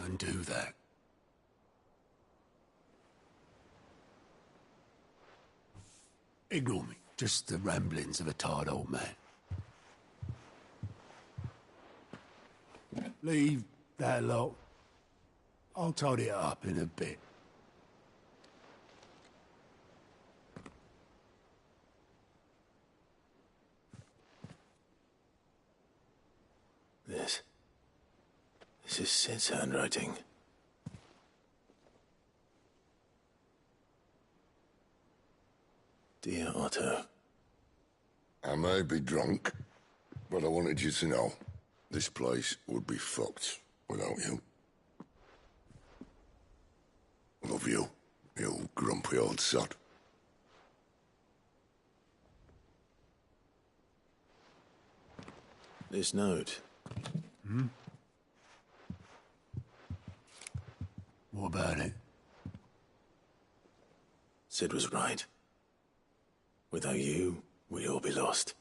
even do that. Ignore me. Just the ramblings of a tired old man. Leave that lot. I'll tidy it up in a bit. This is Sid's handwriting. Dear Otto. I may be drunk, but I wanted you to know this place would be fucked without you. Love you, you grumpy old sod. This note. What about it? Sid was right. Without you, we'd all be lost.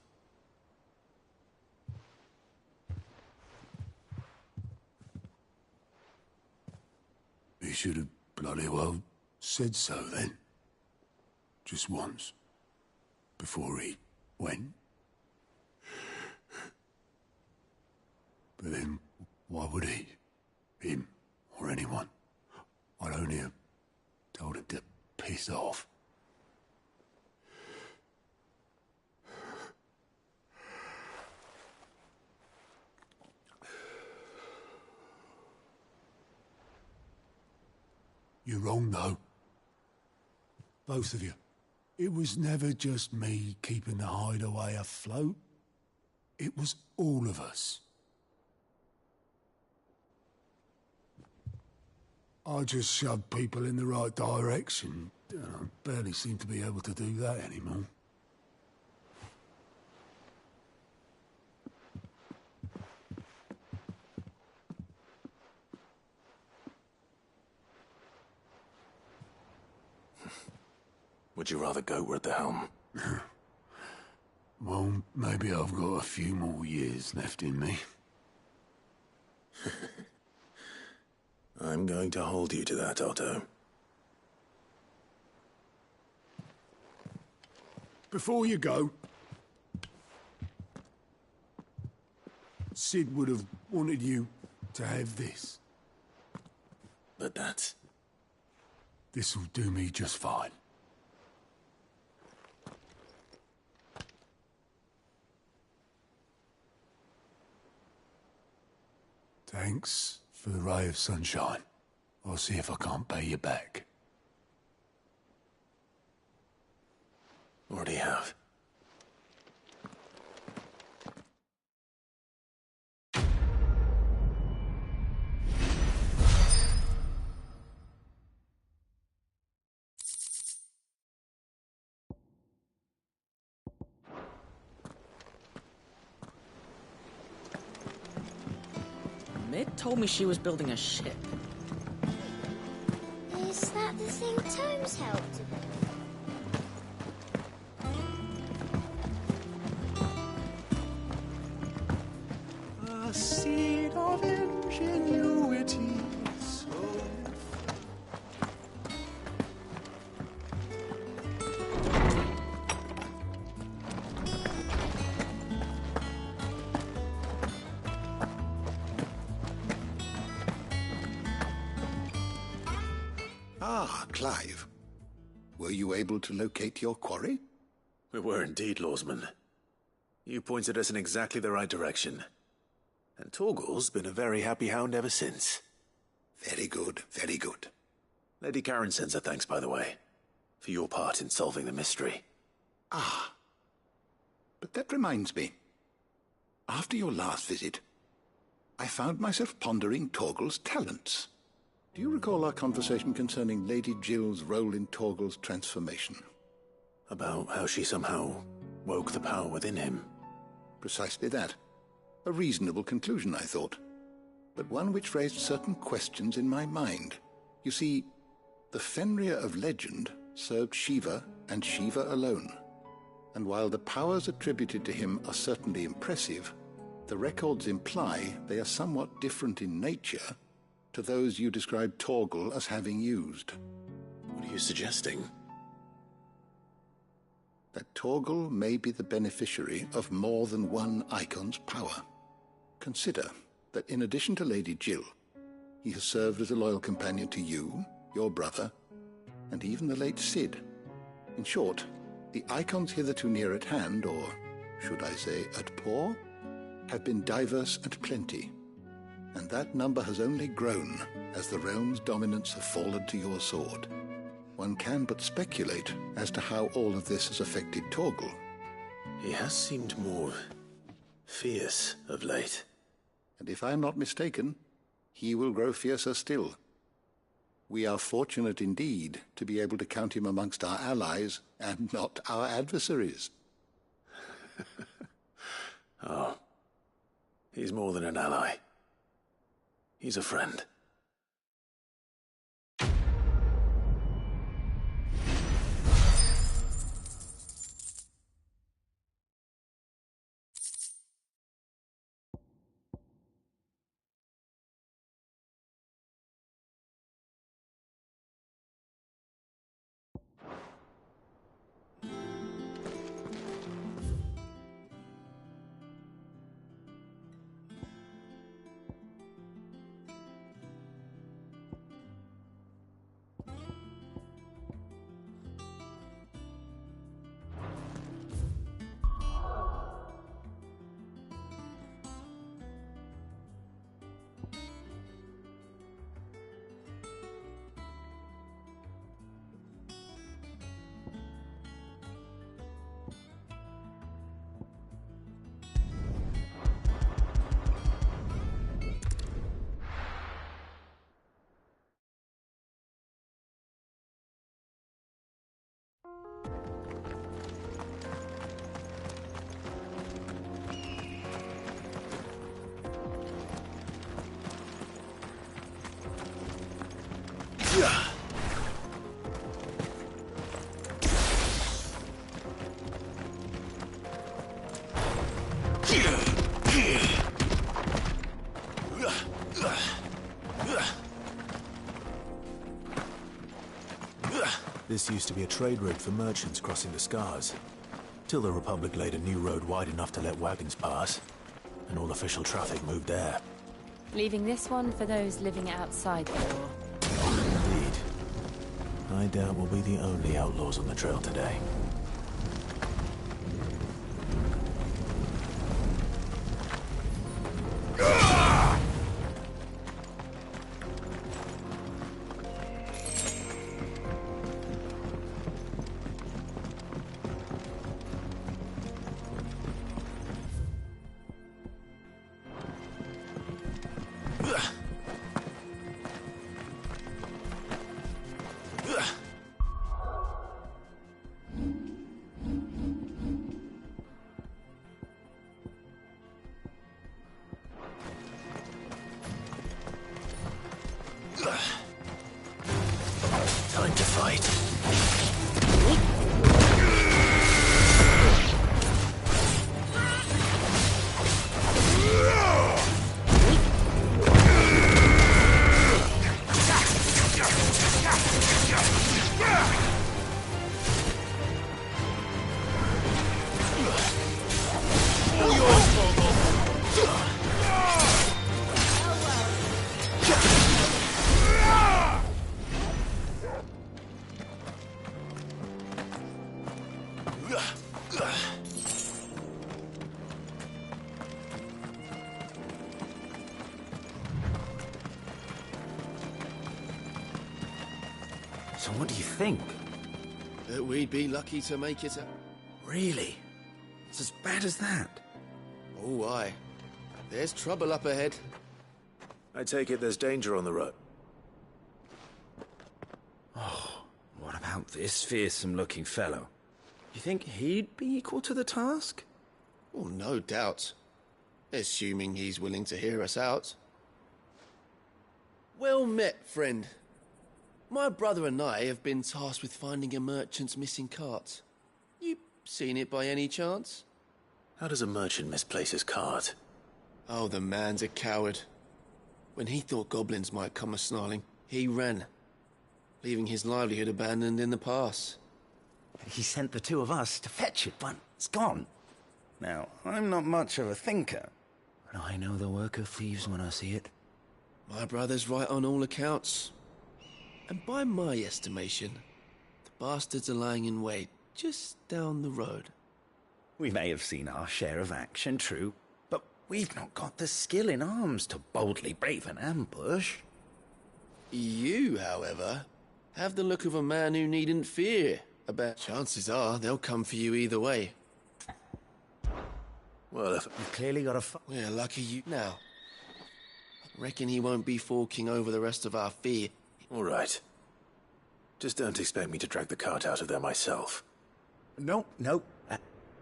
He should have bloody well said so then. Just once. Before he went. But then, why would he? Him, or anyone? I'd only have told him to piss off. You're wrong, though. Both of you. It was never just me keeping the hideaway afloat. It was all of us. I just shoved people in the right direction. I barely seem to be able to do that anymore. Would you rather goat were at the helm? Well, maybe I've got a few more years left in me. I'm going to hold you to that, Otto. Before you go, Sid would have wanted you to have this. But that's... This'll do me just fine. Thanks for the ray of sunshine. I'll see if I can't pay you back. Already have. Mid told me she was building a ship. Is that the thing Tomes helped about? A seed of ingenuity. Ah, Clive. Were you able to locate your quarry? We were indeed, Lawsman. You pointed us in exactly the right direction. And Torgal's been a very happy hound ever since. Very good, very good. Lady Karen sends her thanks, by the way, for your part in solving the mystery. Ah. But that reminds me. After your last visit, I found myself pondering Torgal's talents. Do you recall our conversation concerning Lady Jill's role in Torgal's transformation? About how she somehow woke the power within him. Precisely that. A reasonable conclusion, I thought. But one which raised certain questions in my mind. You see, the Fenrir of legend served Shiva and Shiva alone. And while the powers attributed to him are certainly impressive, the records imply they are somewhat different in nature to those you described Torgal as having used. What are you suggesting? That Torgal may be the beneficiary of more than one Icon's power. Consider that in addition to Lady Jill, he has served as a loyal companion to you, your brother, and even the late Cid. In short, the Icons hitherto near at hand, or should I say at paw, have been diverse and plenty, and that number has only grown as the realm's dominance have fallen to your sword. One can but speculate as to how all of this has affected Torgal. He has seemed more fierce of late. And if I am not mistaken, he will grow fiercer still. We are fortunate indeed to be able to count him amongst our allies and not our adversaries. Oh, he's more than an ally. He's a friend. This used to be a trade route for merchants crossing the Scars, till the Republic laid a new road wide enough to let wagons pass, and all official traffic moved there. Leaving this one for those living outside the law. Indeed. I doubt we'll be the only outlaws on the trail today. Time to fight. So what do you think? That we'd be lucky to make it Really? It's as bad as that? Oh, aye. There's trouble up ahead. I take it there's danger on the road. What about this fearsome-looking fellow? You think he'd be equal to the task? Oh, no doubt. Assuming he's willing to hear us out. Well met, friend. My brother and I have been tasked with finding a merchant's missing cart. You seen it by any chance? How does a merchant misplace his cart? Oh, the man's a coward. When he thought goblins might come a-snarling, he ran, leaving his livelihood abandoned in the pass. He sent the two of us to fetch it, but it's gone. Now, I'm not much of a thinker, but I know the work of thieves when I see it. My brother's right on all accounts. And by my estimation, the bastards are lying in wait just down the road. We may have seen our share of action, true, but we've not got the skill in arms to boldly brave an ambush. You, however, have the look of a man who needn't fear. About chances are they'll come for you either way. Well, if... You've clearly got a We're lucky you... Now, reckon he won't be forking over the rest of our fee. All right. Just don't expect me to drag the cart out of there myself. No.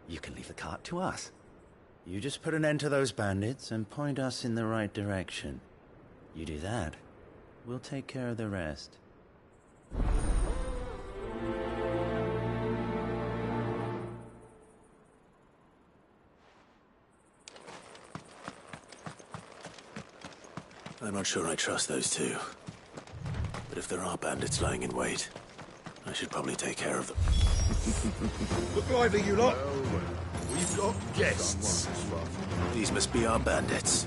You can leave the cart to us. You just put an end to those bandits and point us in the right direction. You do that, we'll take care of the rest. I'm not sure I trust those two. But if there are bandits lying in wait, I should probably take care of them. Look lively, you lot! We've got guests. These must be our bandits.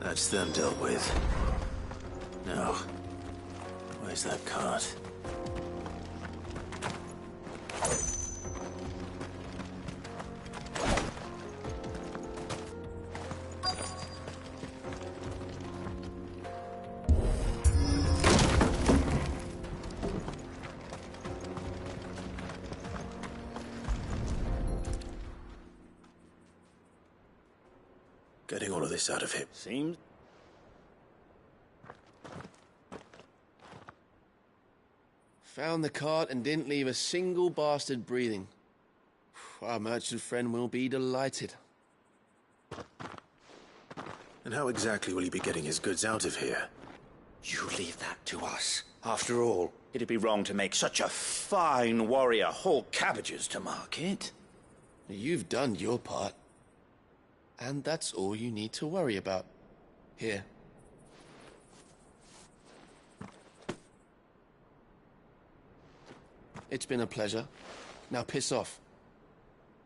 That's them dealt with. Now, where's that cart? Getting all of this out of him. Seems... Found the cart and didn't leave a single bastard breathing. Our merchant friend will be delighted. And how exactly will he be getting his goods out of here? You leave that to us. After all, it'd be wrong to make such a fine warrior haul cabbages to market. You've done your part. And that's all you need to worry about. Here. It's been a pleasure. Now piss off.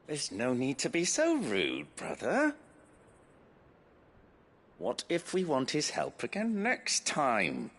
There's no need to be so rude, brother. What if we want his help again next time?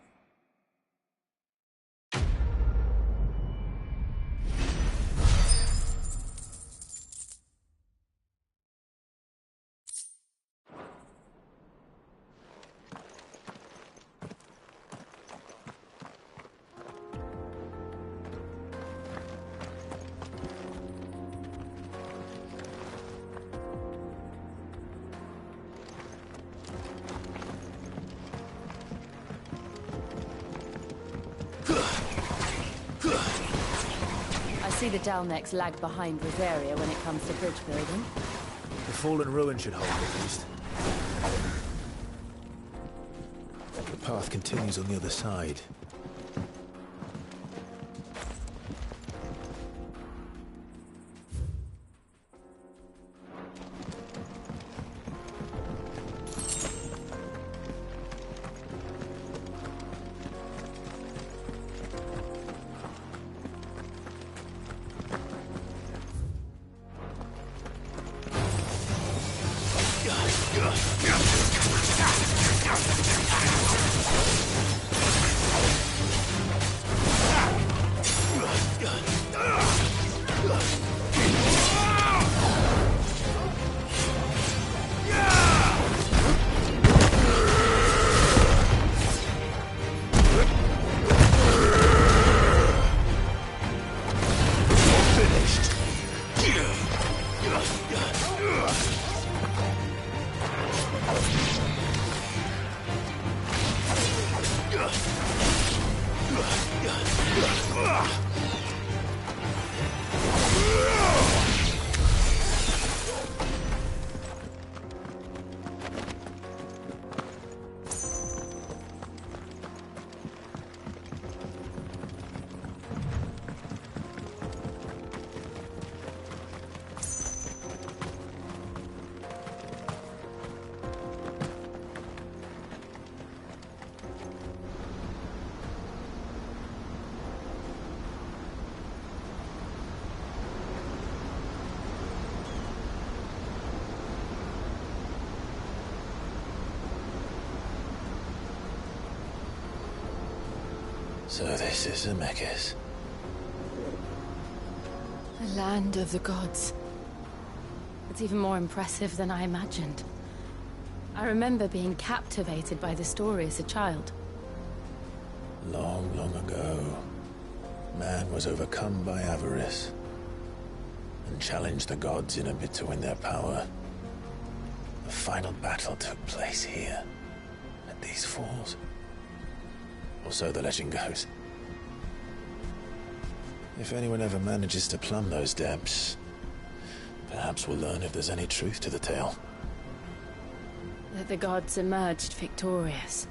see the Dalnecks lag behind Rosaria when it comes to bridge building. The fallen ruin should hold at least. The path continues on the other side. So this is Zemeckis. The land of the gods. It's even more impressive than I imagined. I remember being captivated by the story as a child. Long, long ago, man was overcome by avarice and challenged the gods in a bid to win their power. The final battle took place here, at these falls. Or so the legend goes. If anyone ever manages to plumb those depths, perhaps we'll learn if there's any truth to the tale. That the gods emerged victorious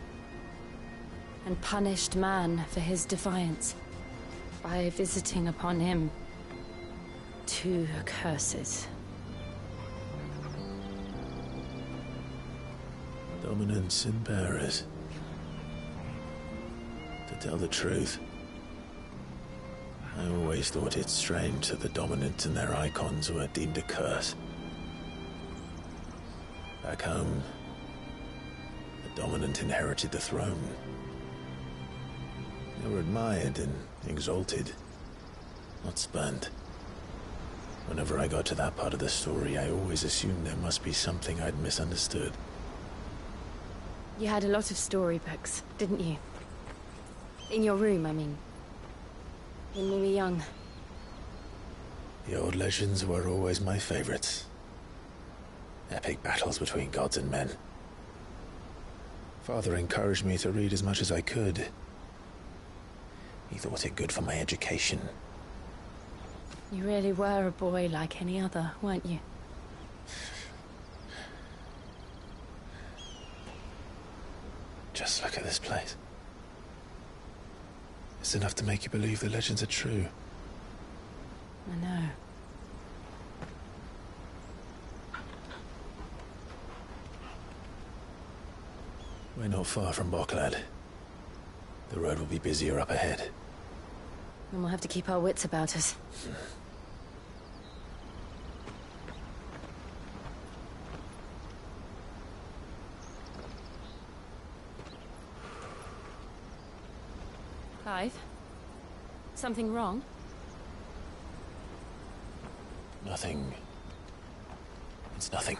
and punished man for his defiance by visiting upon him 2 curses. Dominance and bearers. To tell the truth, I always thought it strange that the dominant and their icons were deemed a curse. Back home, the dominant inherited the throne. They were admired and exalted, not spurned. Whenever I got to that part of the story, I always assumed there must be something I'd misunderstood. You had a lot of storybooks, didn't you? In your room, I mean. When we were young. The old legends were always my favorites. Epic battles between gods and men. Father encouraged me to read as much as I could. He thought it good for my education. You really were a boy like any other, weren't you? Just look at this place. It's enough to make you believe the legends are true. I know. We're not far from Boklad. The road will be busier up ahead. And we'll have to keep our wits about us. Clive? Something wrong? Nothing. It's nothing.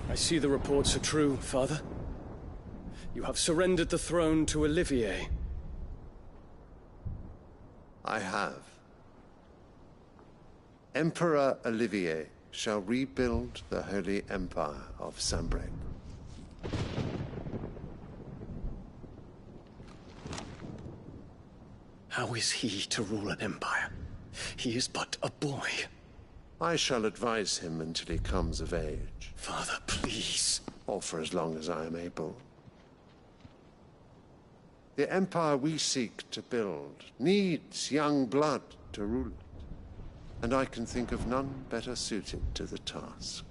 I see the reports are true, Father. You have surrendered the throne to Olivier. I have. Emperor Olivier shall rebuild the Holy Empire of Sambrec. How is he to rule an empire? He is but a boy. I shall advise him until he comes of age. Father, please. Or for as long as I am able. The empire we seek to build needs young blood to rule it. And I can think of none better suited to the task.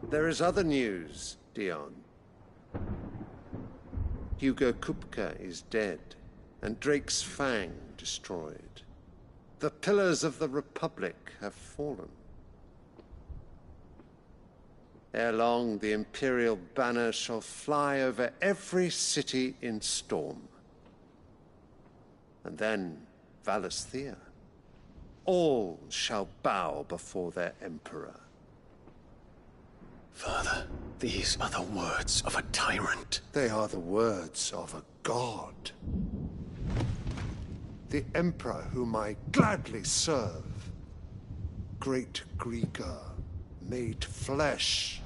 There is other news, Dion. Hugo Kupka is dead, and Drake's Fang destroyed. The pillars of the Republic have fallen. Ere long, the Imperial banner shall fly over every city in Storm. And then Valisthea. All shall bow before their Emperor. Father, these are the words of a tyrant. They are the words of a god. The Emperor whom I gladly serve. Great Grieger, made flesh.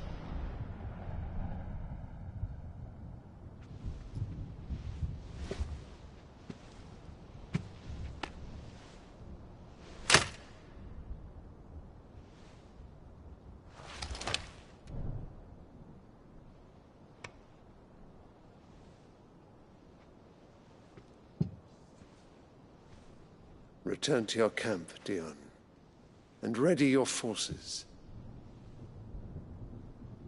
Return to your camp, Dion, and ready your forces.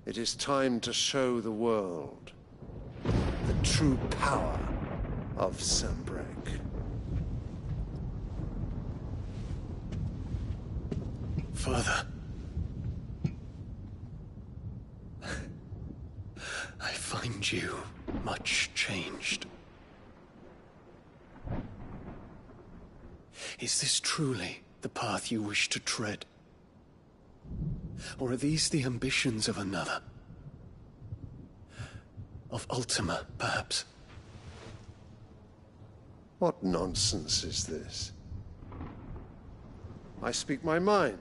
It is time to show the world the true power of Sambrec. Father. I find you much changed. Is this truly the path you wish to tread? Or are these the ambitions of another? Of Ultima, perhaps? What nonsense is this? I speak my mind,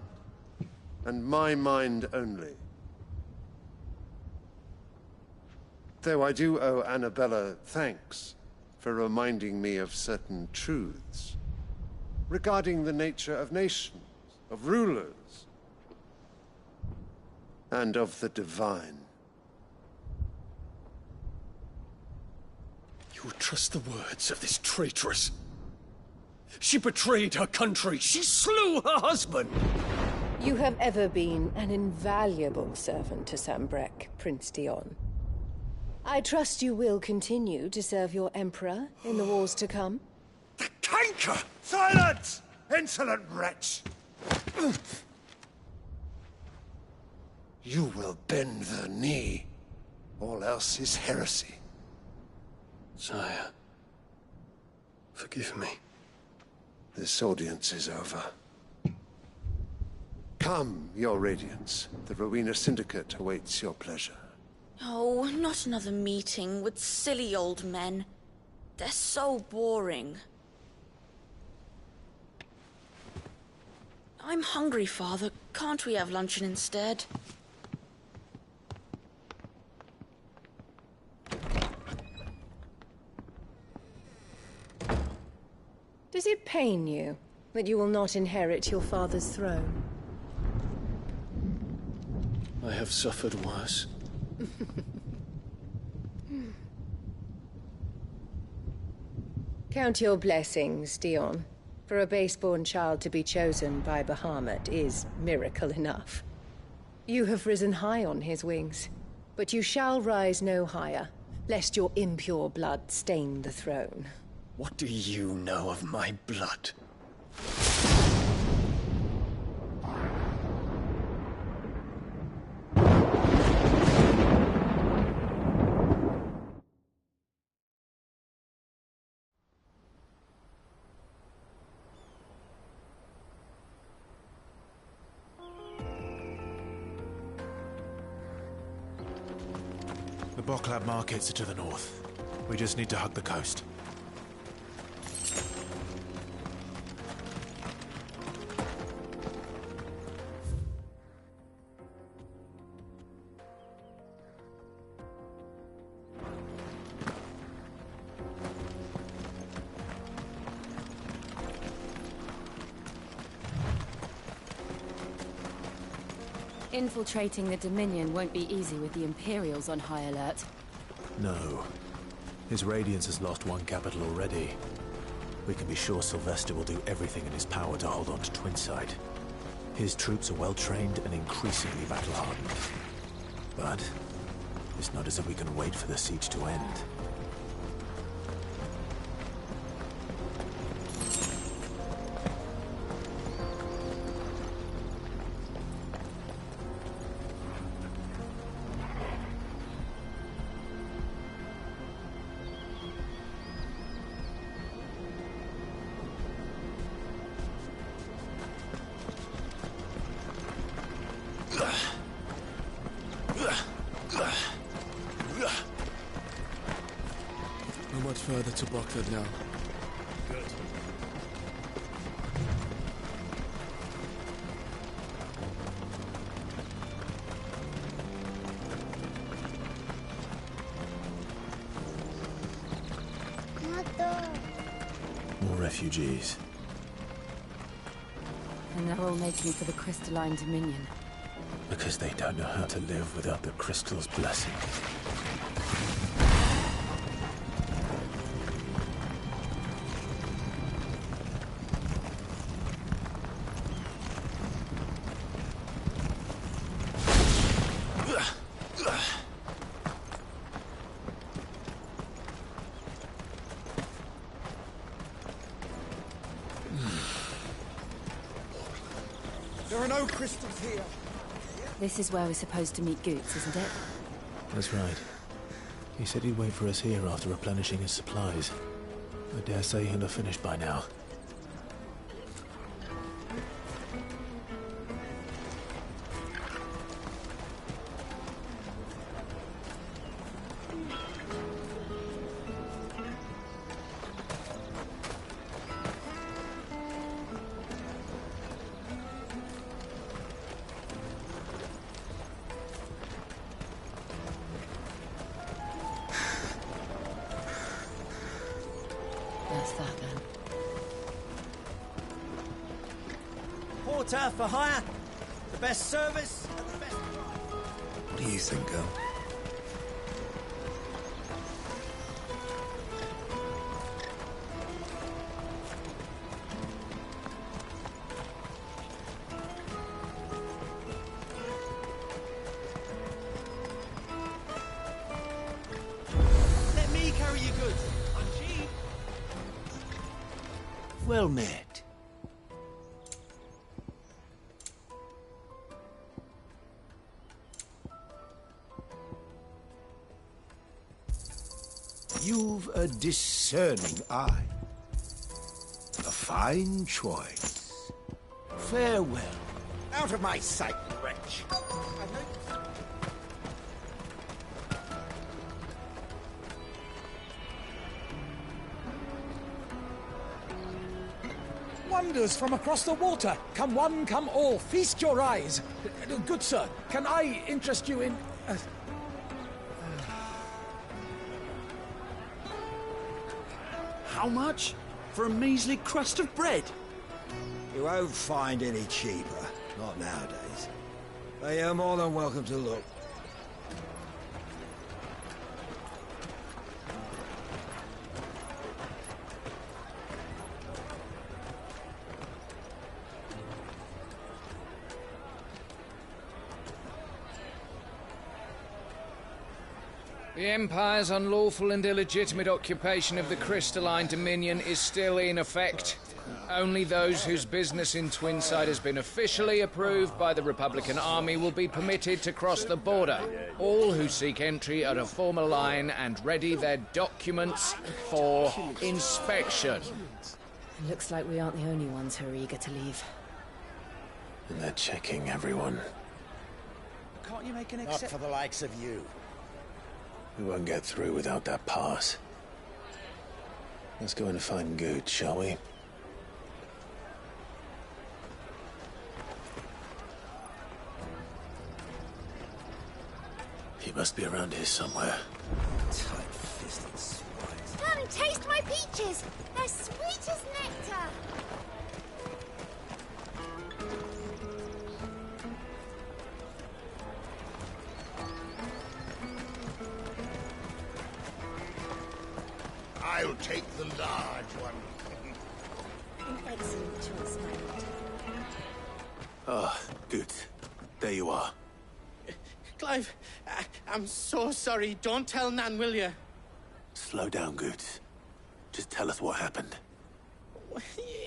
and my mind only. Though I do owe Annabella thanks for reminding me of certain truths regarding the nature of nations, of rulers, and of the divine. You would trust the words of this traitress? She betrayed her country. She slew her husband. You have ever been an invaluable servant to Sambrec, Prince Dion. I trust you will continue to serve your Emperor in the wars to come. The canker! Silence! Insolent wretch! You will bend the knee. All else is heresy. Sire, forgive me. This audience is over. Come, your Radiance. The Rowena Syndicate awaits your pleasure. Oh, not another meeting with silly old men. They're so boring. I'm hungry, Father. Can't we have luncheon instead? Does it pain you that you will not inherit your father's throne? I have suffered worse. Count your blessings, Dion. For a base-born child to be chosen by Bahamut is miracle enough. You have risen high on his wings, but you shall rise no higher, lest your impure blood stain the throne. What do you know of my blood? Boklab markets are to the north. We just need to hug the coast. Infiltrating the Dominion won't be easy with the Imperials on high alert. No. His Radiance has lost one capital already. We can be sure Sylvester will do everything in his power to hold on to Twinside. His troops are well-trained and increasingly battle-hardened. But it's not as if we can wait for the siege to end. Not much further to Boklab now. Good. More refugees. And they're all making for the Crystalline Dominion. Because they don't know how to live without the Crystal's blessing. There are no crystals here. This is where we're supposed to meet Goots, isn't it? That's right. He said he'd wait for us here after replenishing his supplies. I dare say he'll have finished by now. That's that then. Porter for hire. The best service and the best price. What do you think, girl? Let me carry your goods. I'm cheap. Well met. You've a discerning eye. A fine choice. Farewell. Out of my sight, wretch. Wonders from across the water. Come one, come all. Feast your eyes. Good sir, can I interest you in... How much? For a measly crust of bread? You won't find any cheaper. Not nowadays. But you're more than welcome to look. The Empire's unlawful and illegitimate occupation of the Crystalline Dominion is still in effect. Only those whose business in Twinside has been officially approved by the Republican Army will be permitted to cross the border. All who seek entry are to form a line and ready their documents for inspection. It looks like we aren't the only ones who are eager to leave. And they're checking everyone. Can't you make an Not exception? for the likes of you. We won't get through without that pass. Let's go and find Good, shall we? He must be around here somewhere. Tight-fisted swine. Come and taste my peaches. They're sweet as nectar. I'll take the large one. An excellent choice, my lord. Ah, good. There you are. Clive, I'm so sorry. Don't tell Nan, will you? Slow down, Good. Just tell us what happened.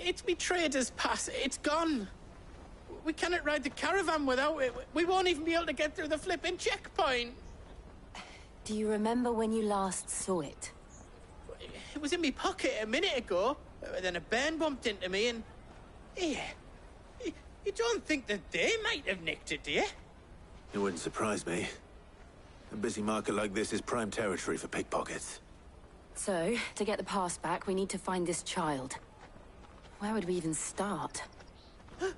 It's me trader's pass. It's gone. We cannot ride the caravan without it. We won't even be able to get through the flipping checkpoint. Do you remember when you last saw it? It was in my pocket a minute ago. Then a bairn bumped into me and... Yeah. You don't think that they might have nicked it, do you? It wouldn't surprise me. A busy market like this is prime territory for pickpockets. So, to get the pass back, we need to find this child. Where would we even start? I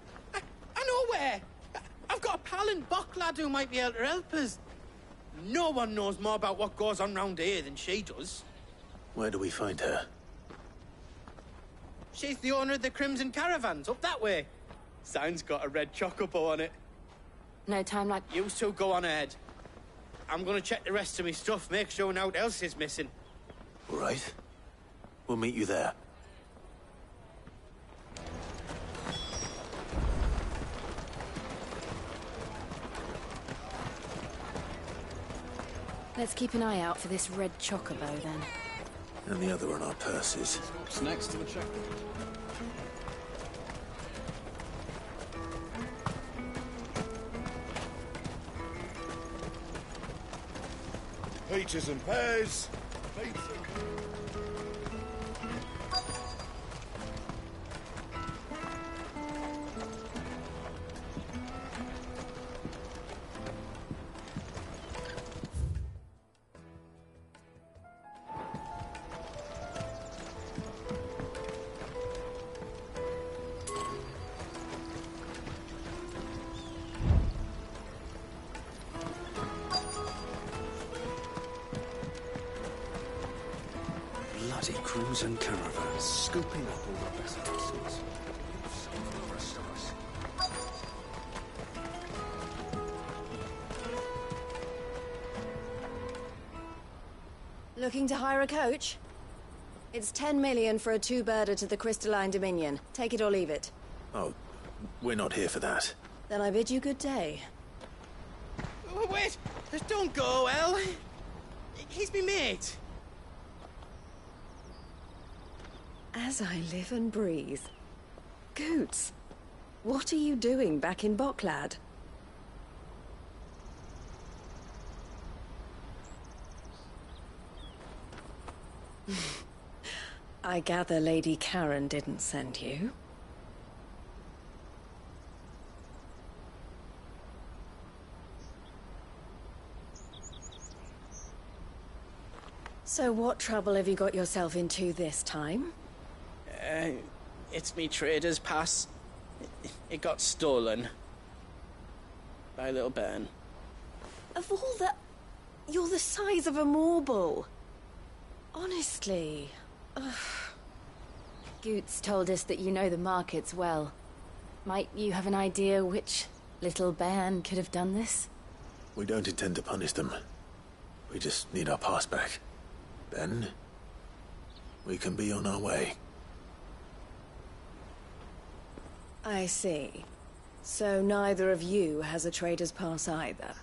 know where! I've got a pal in Bocklad who might be able to help us. No one knows more about what goes on round here than she does. Where do we find her? She's the owner of the Crimson Caravans, up that way. Sign's got a red chocobo on it. No time like... You two go on ahead. I'm gonna check the rest of my stuff, make sure naught else is missing. All right. We'll meet you there. Let's keep an eye out for this red chocobo, then. And the other on our purses. What's next to the checkpoint? Peaches and pears. Bloody crews and caravans, scooping up all the best vessels. The rest of us. Looking to hire a coach? It's 10 million for a two-birder to the Crystalline Dominion. Take it or leave it. Oh, we're not here for that. Then I bid you good day. Wait! Don't go, El! He's me mate. As I live and breathe. Goots, what are you doing back in Bocklad? I gather Lady Karen didn't send you. So what trouble have you got yourself into this time? It's me trader's pass. It got stolen. By a little bairn. Of all the... You're the size of a marble. Honestly. Ugh. Goots told us that you know the markets well. Might you have an idea which little bairn could have done this? We don't intend to punish them. We just need our pass back. Then, we can be on our way. I see. So neither of you has a trader's pass either.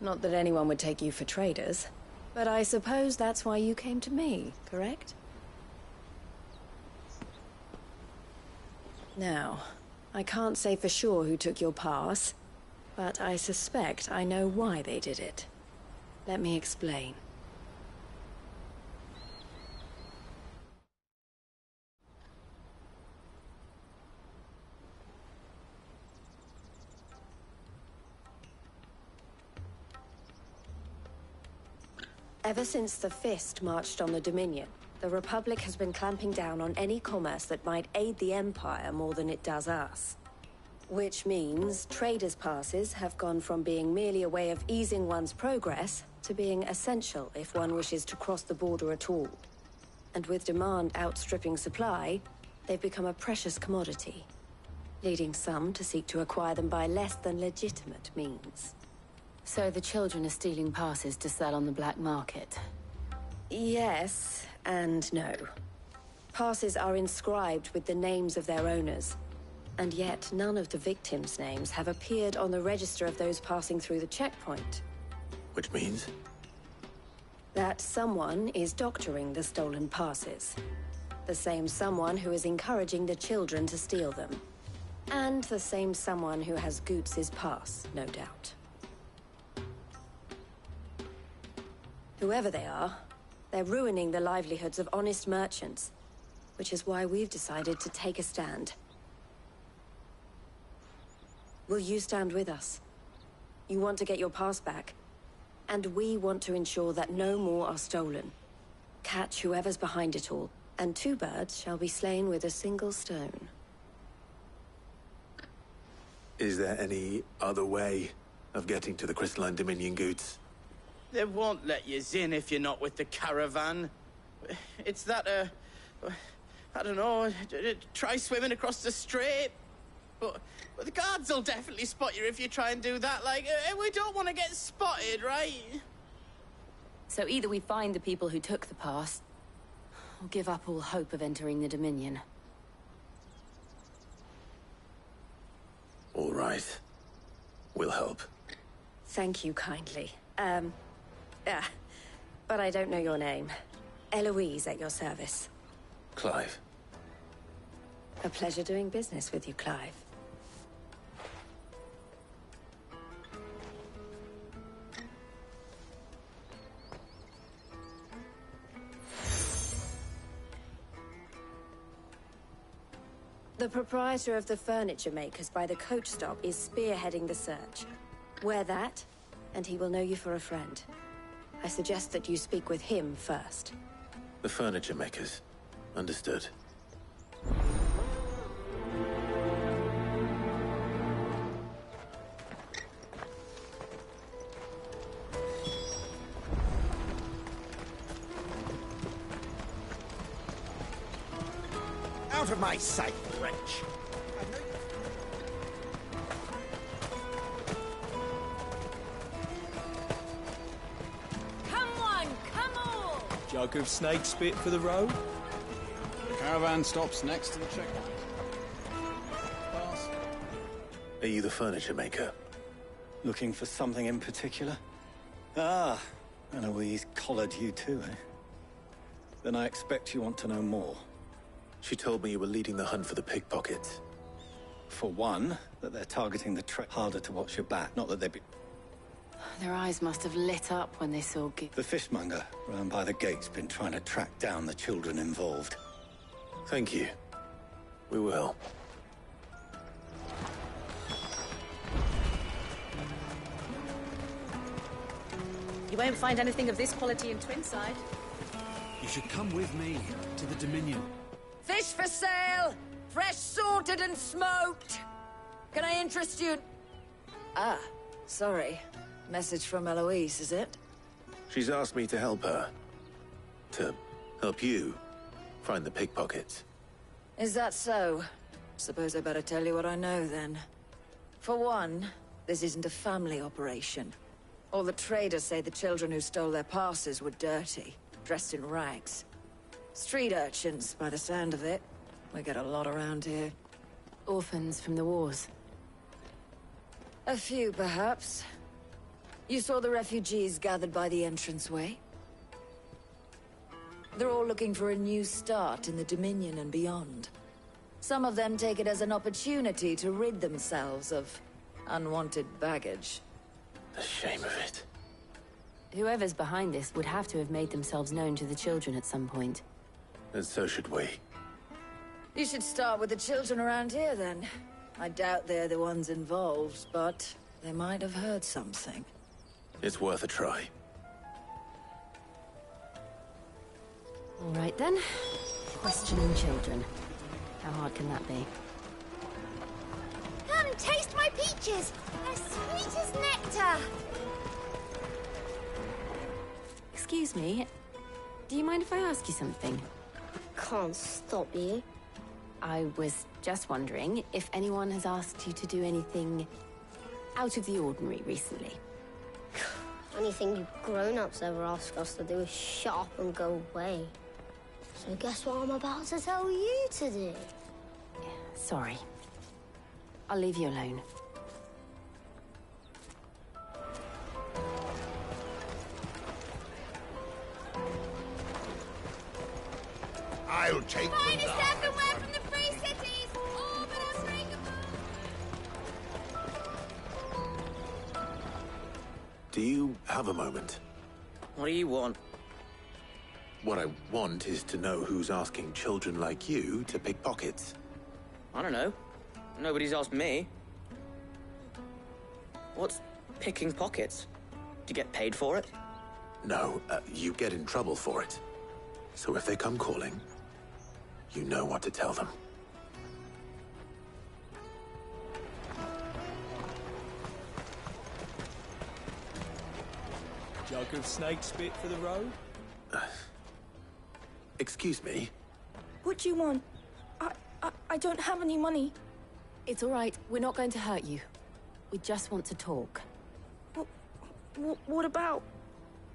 Not that anyone would take you for traders, but I suppose that's why you came to me, correct? Now, I can't say for sure who took your pass, but I suspect I know why they did it. Let me explain. Ever since the Fist marched on the Dominion, the Republic has been clamping down on any commerce that might aid the Empire more than it does us. Which means traders' passes have gone from being merely a way of easing one's progress to being essential if one wishes to cross the border at all. And with demand outstripping supply, they've become a precious commodity, leading some to seek to acquire them by less than legitimate means. So the children are stealing passes to sell on the black market? Yes, and no. Passes are inscribed with the names of their owners, and yet none of the victims' names have appeared on the register of those passing through the checkpoint. Which means? That someone is doctoring the stolen passes. The same someone who is encouraging the children to steal them. And the same someone who has Goots's pass, no doubt. Whoever they are, they're ruining the livelihoods of honest merchants, which is why we've decided to take a stand. Will you stand with us? You want to get your pass back, and we want to ensure that no more are stolen. Catch whoever's behind it all, and two birds shall be slain with a single stone. Is there any other way of getting to the Crystalline Dominion, Goots? They won't let you in if you're not with the caravan. It's that, I don't know, try swimming across the strait. But the guards will definitely spot you if you try and do that. Like, we don't want to get spotted, right? So either we find the people who took the pass, or give up all hope of entering the Dominion. All right. We'll help. Thank you kindly. But I don't know your name. Eloise at your service. Clive. A pleasure doing business with you, Clive. The proprietor of the furniture makers by the coach stop is spearheading the search. Wear that, and he will know you for a friend. I suggest that you speak with him first. The furniture makers. Understood. Out of my sight, wretch! Come on, come all! Jug of snake spit for the road. The caravan stops next to the checkpoint. Pass. Are you the furniture maker? Looking for something in particular? Ah, Eloise collared you too, eh? Then I expect you want to know more. She told me you were leading the hunt for the pickpockets. For one, that they're targeting the harder to watch your back, not that they'd be... Their eyes must have lit up when they saw The fishmonger, round by the gate's been trying to track down the children involved. Thank you. We will. You won't find anything of this quality in Twinside. You should come with me to the Dominion. Fish for sale! Fresh sorted and smoked! Can I interest you? Ah, sorry. Message from Eloise, is it? She's asked me to help her. To help you find the pickpockets. Is that so? Suppose I better tell you what I know, then. For one, this isn't a family operation. All the traders say the children who stole their passes were dirty, dressed in rags. Street urchins, by the sound of it. We get a lot around here. Orphans from the wars. A few, perhaps. You saw the refugees gathered by the entranceway? They're all looking for a new start in the Dominion and beyond. Some of them take it as an opportunity to rid themselves of unwanted baggage. The shame of it. Whoever's behind this would have to have made themselves known to the children at some point. And so should we. You should start with the children around here, then. I doubt they're the ones involved, but they might have heard something. It's worth a try. All right then. Questioning children. How hard can that be? Come, taste my peaches! They're sweet as nectar! Excuse me. Do you mind if I ask you something? Can't stop you. I was just wondering if anyone has asked you to do anything out of the ordinary recently. Anything you grown-ups ever ask us to do is shut up and go away. So guess what I'm about to tell you to do? Sorry. I'll leave you alone. I'll take them Finest down. everywhere from the Free Cities! All but unbreakable! Do you have a moment? What do you want? What I want is to know who's asking children like you to pick pockets. I don't know. Nobody's asked me. What's picking pockets? Do you get paid for it? No, you get in trouble for it. So if they come calling, you know what to tell them. Jug of snake spit for the road? Excuse me? What do you want? I don't have any money. It's all right. We're not going to hurt you. We just want to talk. What about?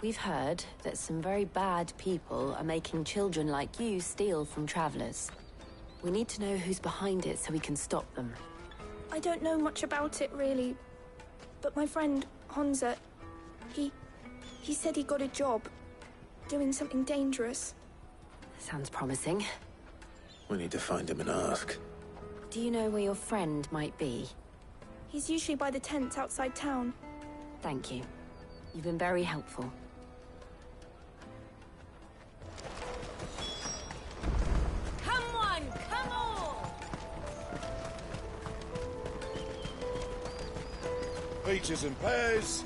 We've heard that some very bad people are making children like you steal from travelers. We need to know who's behind it so we can stop them. I don't know much about it, really. But my friend, Honza, he said he got a job doing something dangerous. Sounds promising. We need to find him and ask. Do you know where your friend might be? He's usually by the tents outside town. Thank you. You've been very helpful. Come one, come all! Peaches and pears.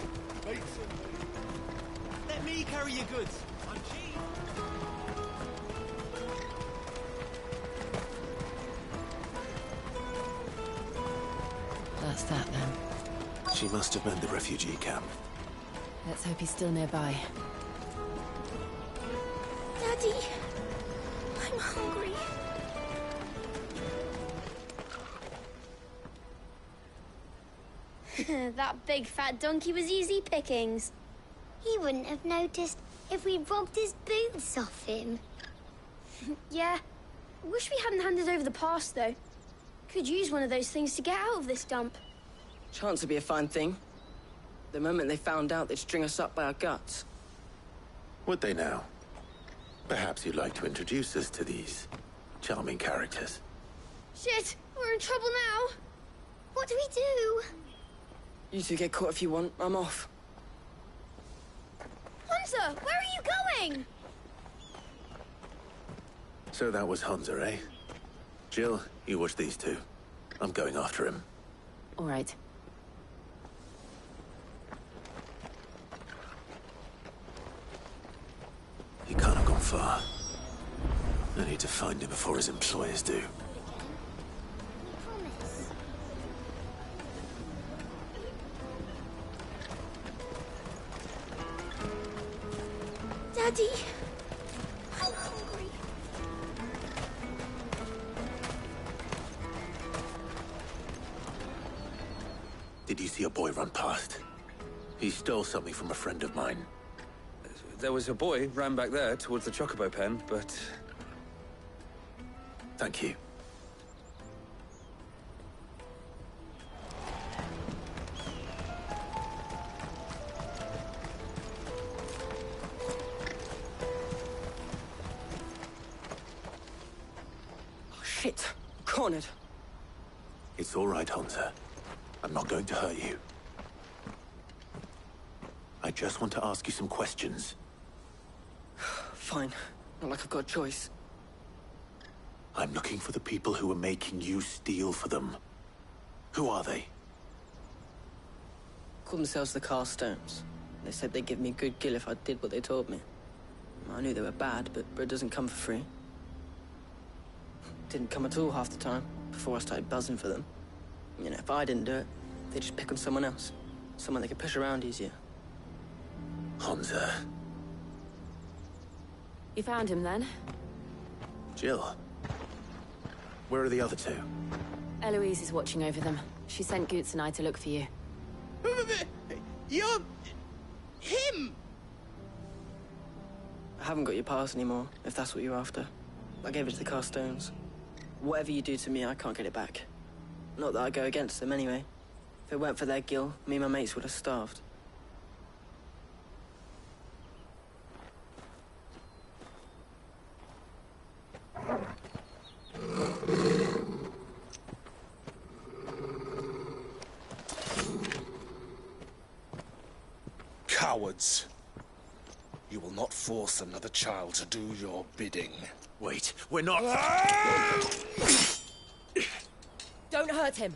Let me carry your goods. I'm cheap. That's that then. She must have meant the refugee camp. Let's hope he's still nearby. Daddy, I'm hungry. That big fat donkey was easy pickings. He wouldn't have noticed if we robbed his boots off him. Yeah. Wish we hadn't handed over the pass, though. Could use one of those things to get out of this dump. Chance would be a fine thing. The moment they found out, they'd string us up by our guts. Would they now? Perhaps you'd like to introduce us to these charming characters. Shit, we're in trouble now. What do we do? You two get caught if you want. I'm off. Hunter, where are you going? So that was Hunter, eh? Jill, you watch these two. I'm going after him. All right. He can't have gone far. I need to find him before his employers do. Daddy, I'm hungry. Did you see a boy run past? He stole something from a friend of mine. There was a boy ran back there towards the chocobo pen, but... Thank you. Oh, shit. Cornered. It's all right, Hunter. I'm not going to hurt you. I just want to ask you some questions. Fine. Not like I've got a choice. I'm looking for the people who are making you steal for them. Who are they? Call themselves the Carstones. They said they'd give me good gill if I did what they told me. I knew they were bad, but bread doesn't come for free. Didn't come at all half the time, before I started buzzing for them. You know, if I didn't do it, they'd just pick on someone else. Someone they could push around easier. Honza. You found him then? Jill. Where are the other two? Eloise is watching over them. She sent Goots and I to look for you. You're... him! I haven't got your pass anymore, if that's what you're after. I gave it to the Carstones. Whatever you do to me, I can't get it back. Not that I go against them anyway. If it weren't for their guild, me and my mates would have starved. Cowards. You will not force another child to do your bidding. Wait, we're not... Don't hurt him!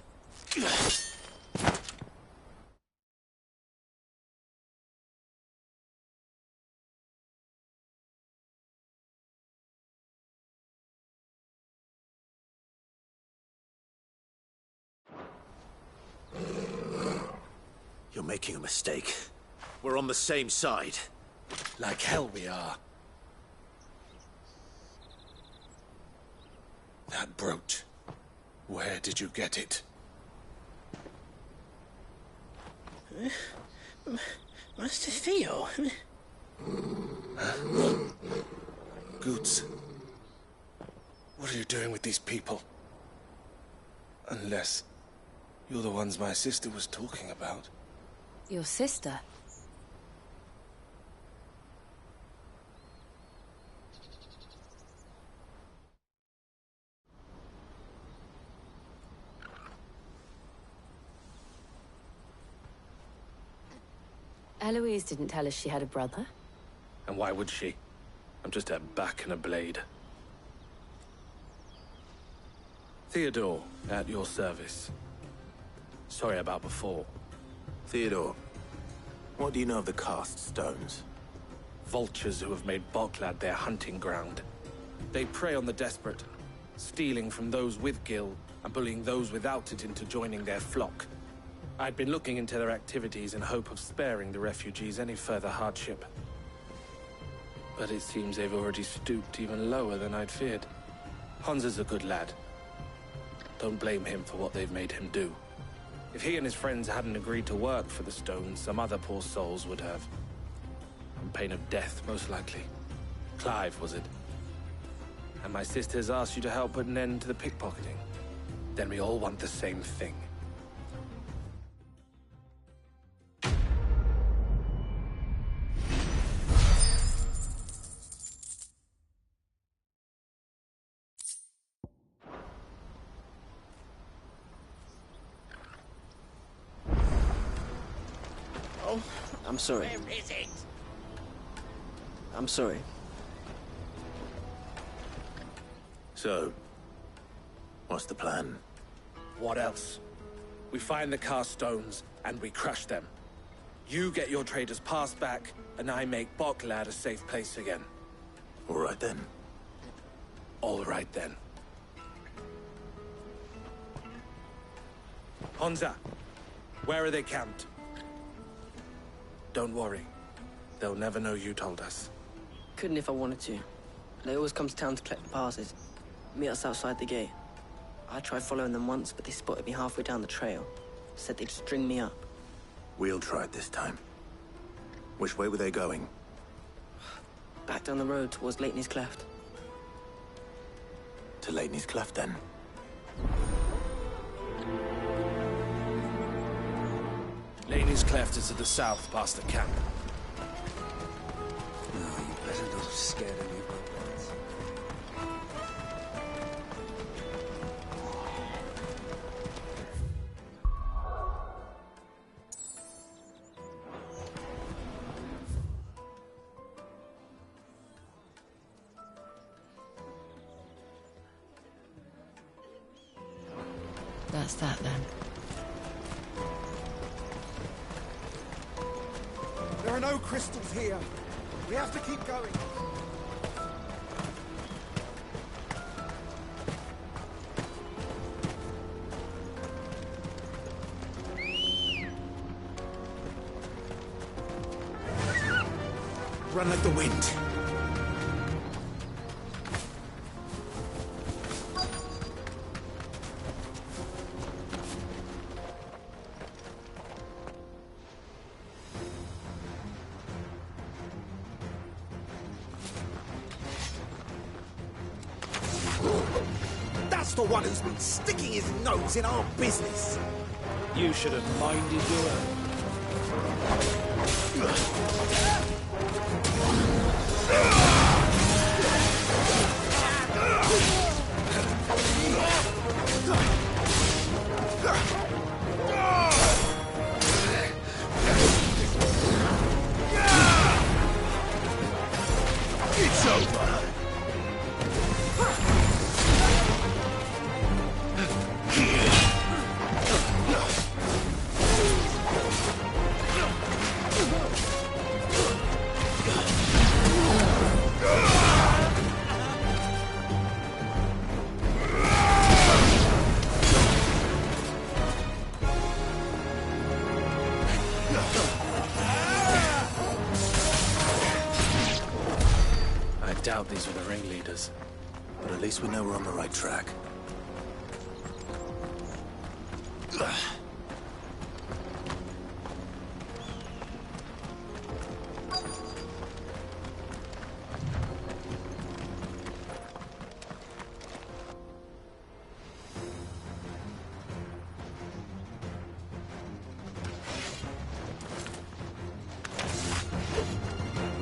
You're making a mistake. We're on the same side. Like hell we are. That brooch. Where did you get it? Master Theo? Goots. What are you doing with these people? Unless you're the ones my sister was talking about. Your sister? Eloise didn't tell us she had a brother. And why would she? I'm just a back and a blade. Theodore, at your service. Sorry about before. Theodore, what do you know of the cast stones? Vultures who have made Boklad their hunting ground. They prey on the desperate, stealing from those with gil and bullying those without it into joining their flock. I'd been looking into their activities in hope of sparing the refugees any further hardship. But it seems they've already stooped even lower than I'd feared. Honza's a good lad. Don't blame him for what they've made him do. If he and his friends hadn't agreed to work for the stones, some other poor souls would have. On pain of death, most likely. Clive, was it? And my sisters asked you to help put an end to the pickpocketing. Then we all want the same thing. I'm sorry. Where is it? I'm sorry. So, what's the plan? What else? We find the cast stones, and we crush them. You get your trader's pass back, and I make Boklad a safe place again. All right then. All right then. Honza, where are they camped? Don't worry. They'll never know you told us. Couldn't if I wanted to. They always come to town to collect the passes. Meet us outside the gate. I tried following them once, but they spotted me halfway down the trail. Said they'd string me up. We'll try it this time. Which way were they going? Back down the road towards Lateney's Cleft. To Lateney's Cleft, then. Laney's Cleft is to the south, past the camp. No, you better not have scared any of my boys. That's that then. There are no crystals here. We have to keep going. Run like the wind. That's the one who's been sticking his nose in our business. You should have minded your own. It's over. I doubt these were the ringleaders. But at least we know we're on the right track.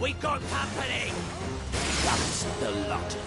We got company! That's the lot of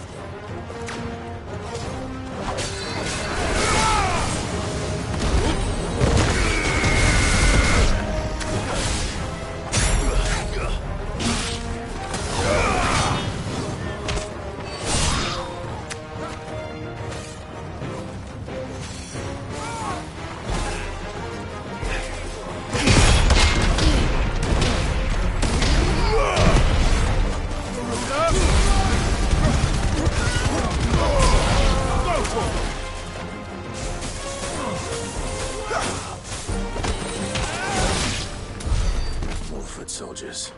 More foot soldiers.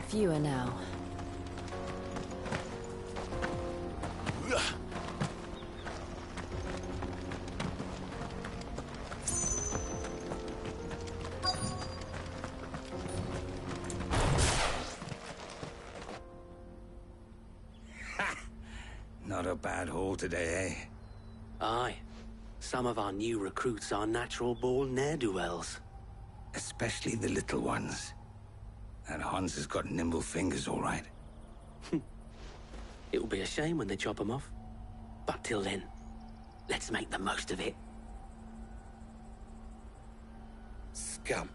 Fewer now. Not a bad haul today, eh? Aye. Some of our new recruits are natural-born ne'er-do-wells. Especially the little ones. That Hans has got nimble fingers, all right. It'll be a shame when they chop them off. But till then, let's make the most of it. Scum.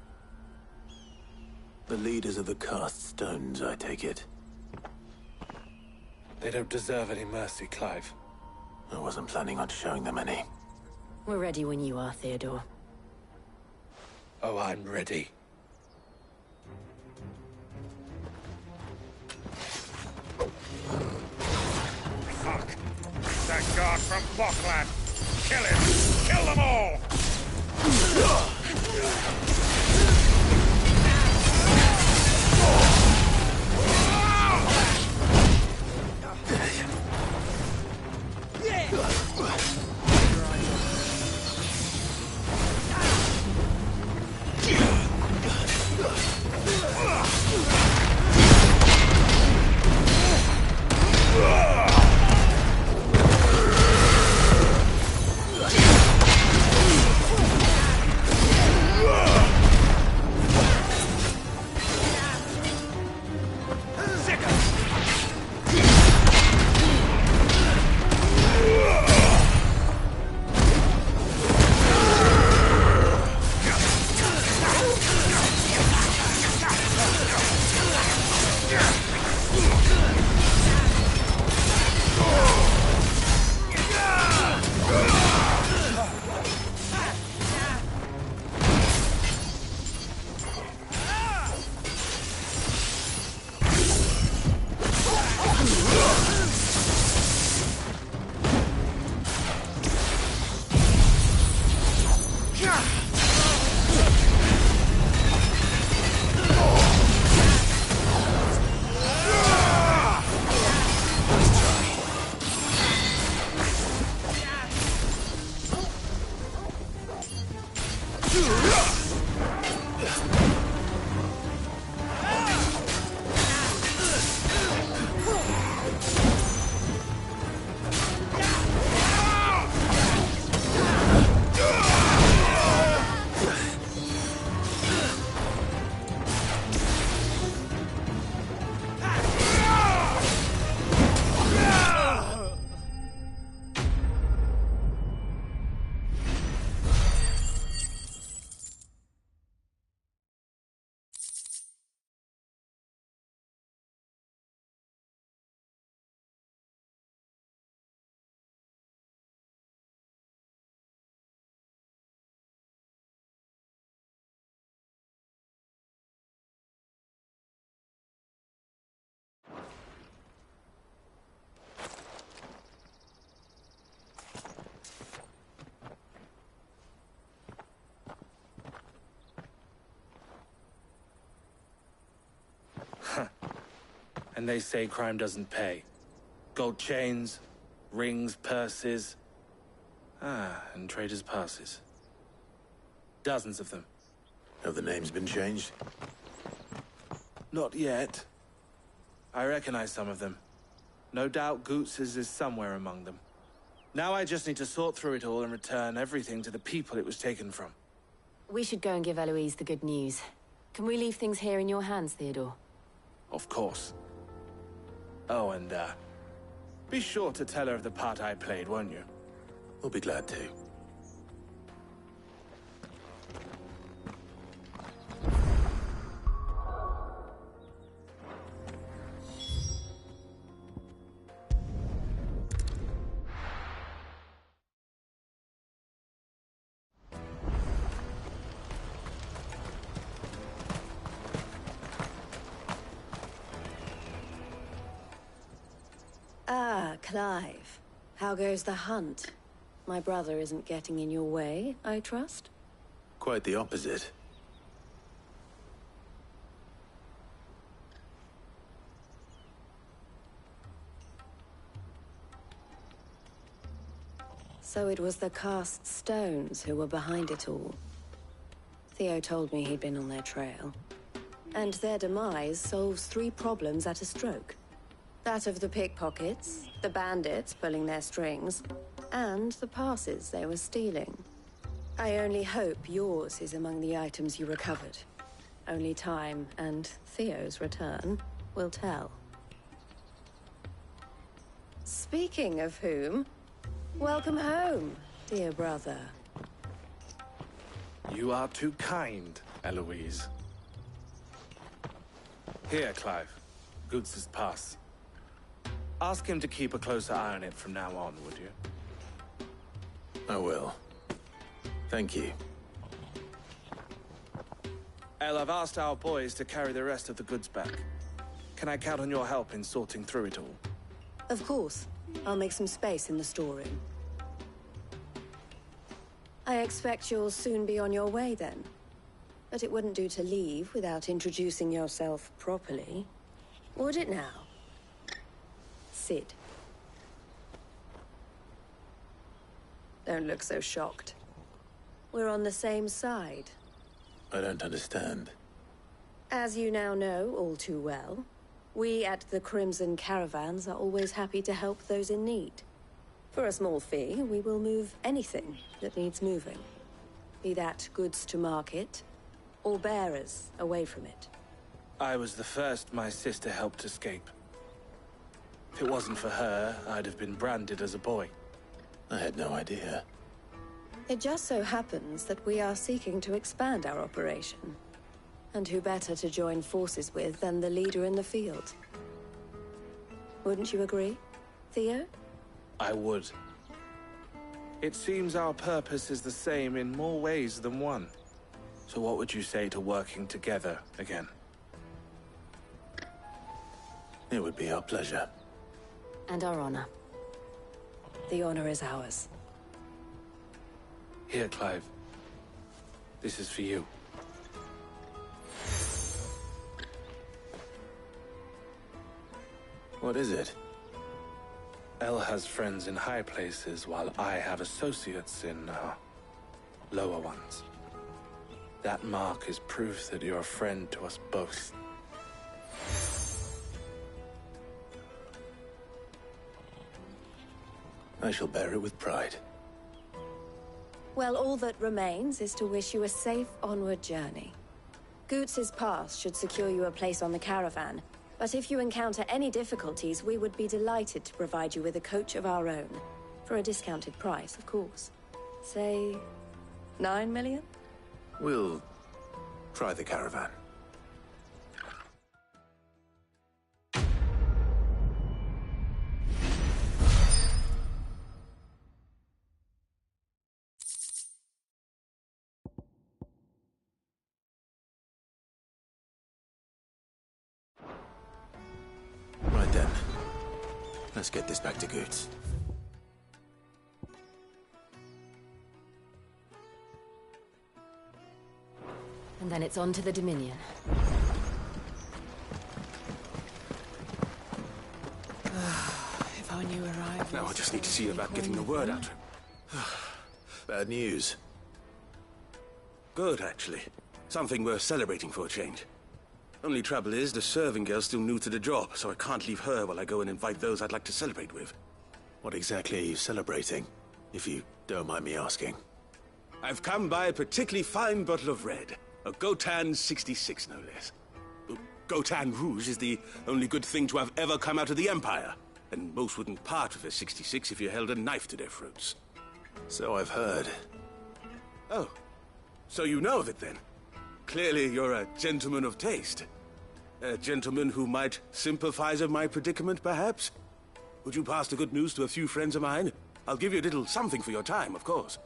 The leaders of the cast stones, I take it. They don't deserve any mercy, Clive. I wasn't planning on showing them any. We're ready when you are, Theodore. Oh, I'm ready. Fuck! That guard from Bockland! Kill him! Kill them all! And they say crime doesn't pay. Gold chains, rings, purses. And traders' passes. Dozens of them. Have the names been changed? Not yet. I recognize some of them. No doubt Goots's is somewhere among them. Now I just need to sort through it all and return everything to the people it was taken from. We should go and give Eloise the good news. Can we leave things here in your hands, Theodore? Of course. Oh, and, be sure to tell her of the part I played, won't you? We'll be glad to. Ah, Clive. How goes the hunt? My brother isn't getting in your way, I trust? Quite the opposite. So it was the cast stones who were behind it all. Theo told me he'd been on their trail. And their demise solves 3 problems at a stroke. That of the pickpockets, the bandits pulling their strings, and the passes they were stealing. I only hope yours is among the items you recovered. Only time and Theo's return will tell. Speaking of whom, welcome home, dear brother. You are too kind, Eloise. Here, Clive. Goots's pass. Ask him to keep a closer eye on it from now on, would you? I will. Thank you. El, I've asked our boys to carry the rest of the goods back. Can I count on your help in sorting through it all? Of course. I'll make some space in the storeroom. I expect you'll soon be on your way then. But it wouldn't do to leave without introducing yourself properly. Would it now? Sid. Don't look so shocked. We're on the same side. I don't understand. As you now know all too well, we at the Crimson Caravans are always happy to help those in need. For a small fee, we will move anything that needs moving. Be that goods to market, or bearers away from it. I was the first my sister helped escape. If it wasn't for her, I'd have been branded as a boy. I had no idea. It just so happens that we are seeking to expand our operation. And who better to join forces with than the leader in the field? Wouldn't you agree, Theo? I would. It seems our purpose is the same in more ways than one. So what would you say to working together again? It would be our pleasure. And our honor. The honor is ours. Here, Clive. This is for you. What is it? El has friends in high places, while I have associates in, lower ones. That mark is proof that you're a friend to us both. I shall bear it with pride. Well, all that remains is to wish you a safe onward journey. Goots's pass should secure you a place on the caravan, but if you encounter any difficulties, we would be delighted to provide you with a coach of our own. For a discounted price, of course. Say, 9 million? We'll try the caravan. Right then. Let's get this back to Goots. And then it's on to the Dominion. Now I just need to see about getting the word out to him. Bad news. Good, actually. Something worth celebrating for a change. Only trouble is, the serving girl's still new to the job, so I can't leave her while I go and invite those I'd like to celebrate with. What exactly are you celebrating, if you don't mind me asking? I've come by a particularly fine bottle of red. A Gotan 66, no less. Gotan Rouge is the only good thing to have ever come out of the Empire. And most wouldn't part with a 66 if you held a knife to their throats. So I've heard. Oh, so you know of it then? Clearly you're a gentleman of taste. A gentleman who might sympathize with my predicament, perhaps? Would you pass the good news to a few friends of mine? I'll give you a little something for your time, of course.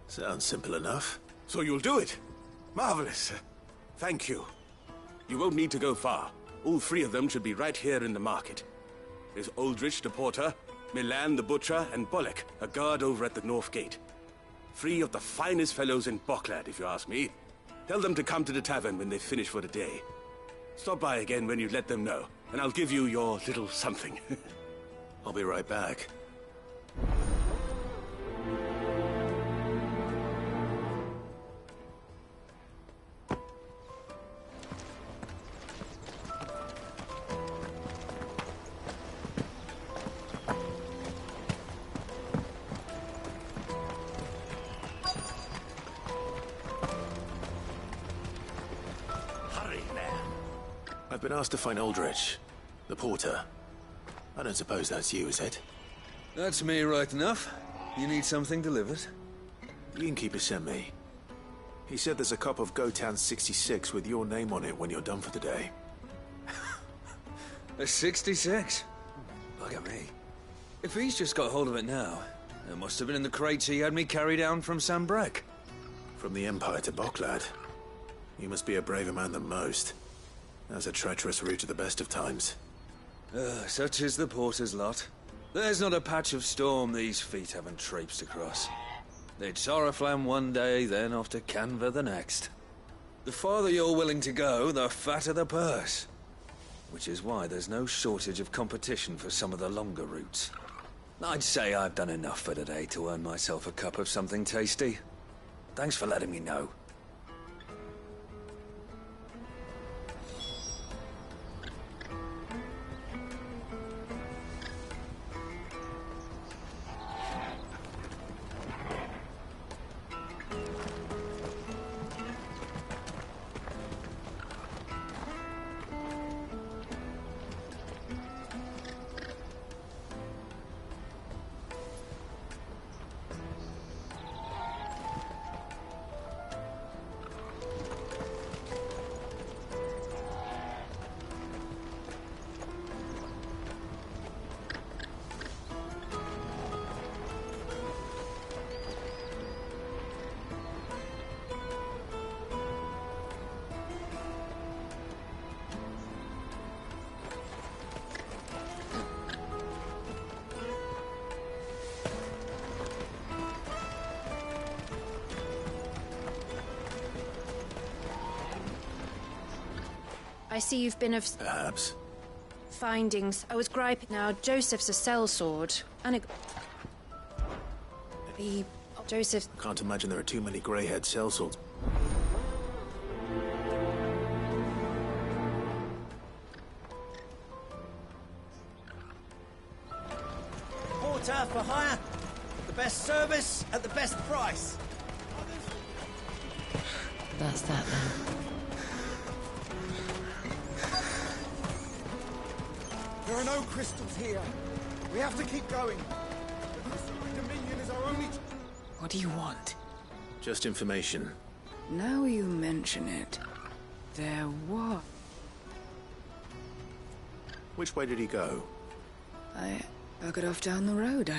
Sounds simple enough. So you'll do it? Marvelous. Thank you. You won't need to go far. All three of them should be right here in the market. There's Aldrich the porter, Milan the butcher, and Bolek, a guard over at the north gate. 3 of the finest fellows in Boklad, if you ask me. Tell them to come to the tavern when they finish for the day. Stop by again when you let them know, and I'll give you your little something. I'll be right back. I've been asked to find Aldrich, the porter. I don't suppose that's you, is it? That's me right enough. You need something delivered? The innkeeper sent me. He said there's a cup of Gotan 66 with your name on it when you're done for the day. A 66? Bugger me. If he's just got hold of it now, it must have been in the crates he had me carry down from Sambrek. From the Empire to Boklad. You must be a braver man than most. That's a treacherous route at the best of times. Such is the porter's lot. There's not a patch of storm these feet haven't traipsed across. It's Oriflamme one day, then off to Canva the next. The farther you're willing to go, the fatter the purse. Which is why there's no shortage of competition for some of the longer routes. I'd say I've done enough for today to earn myself a cup of something tasty. Thanks for letting me know. I see you've been of... Perhaps. Findings. I was griping now. Joseph's a sellsword. And Joseph... Can't imagine there are too many grey-haired sellswords. Porter for hire. The best service at the best price. That's that then. There are no crystals here. We have to keep going. The crystalline dominion is our only... What do you want? Just information. Now you mention it, there was... Which way did he go? I got off down the road,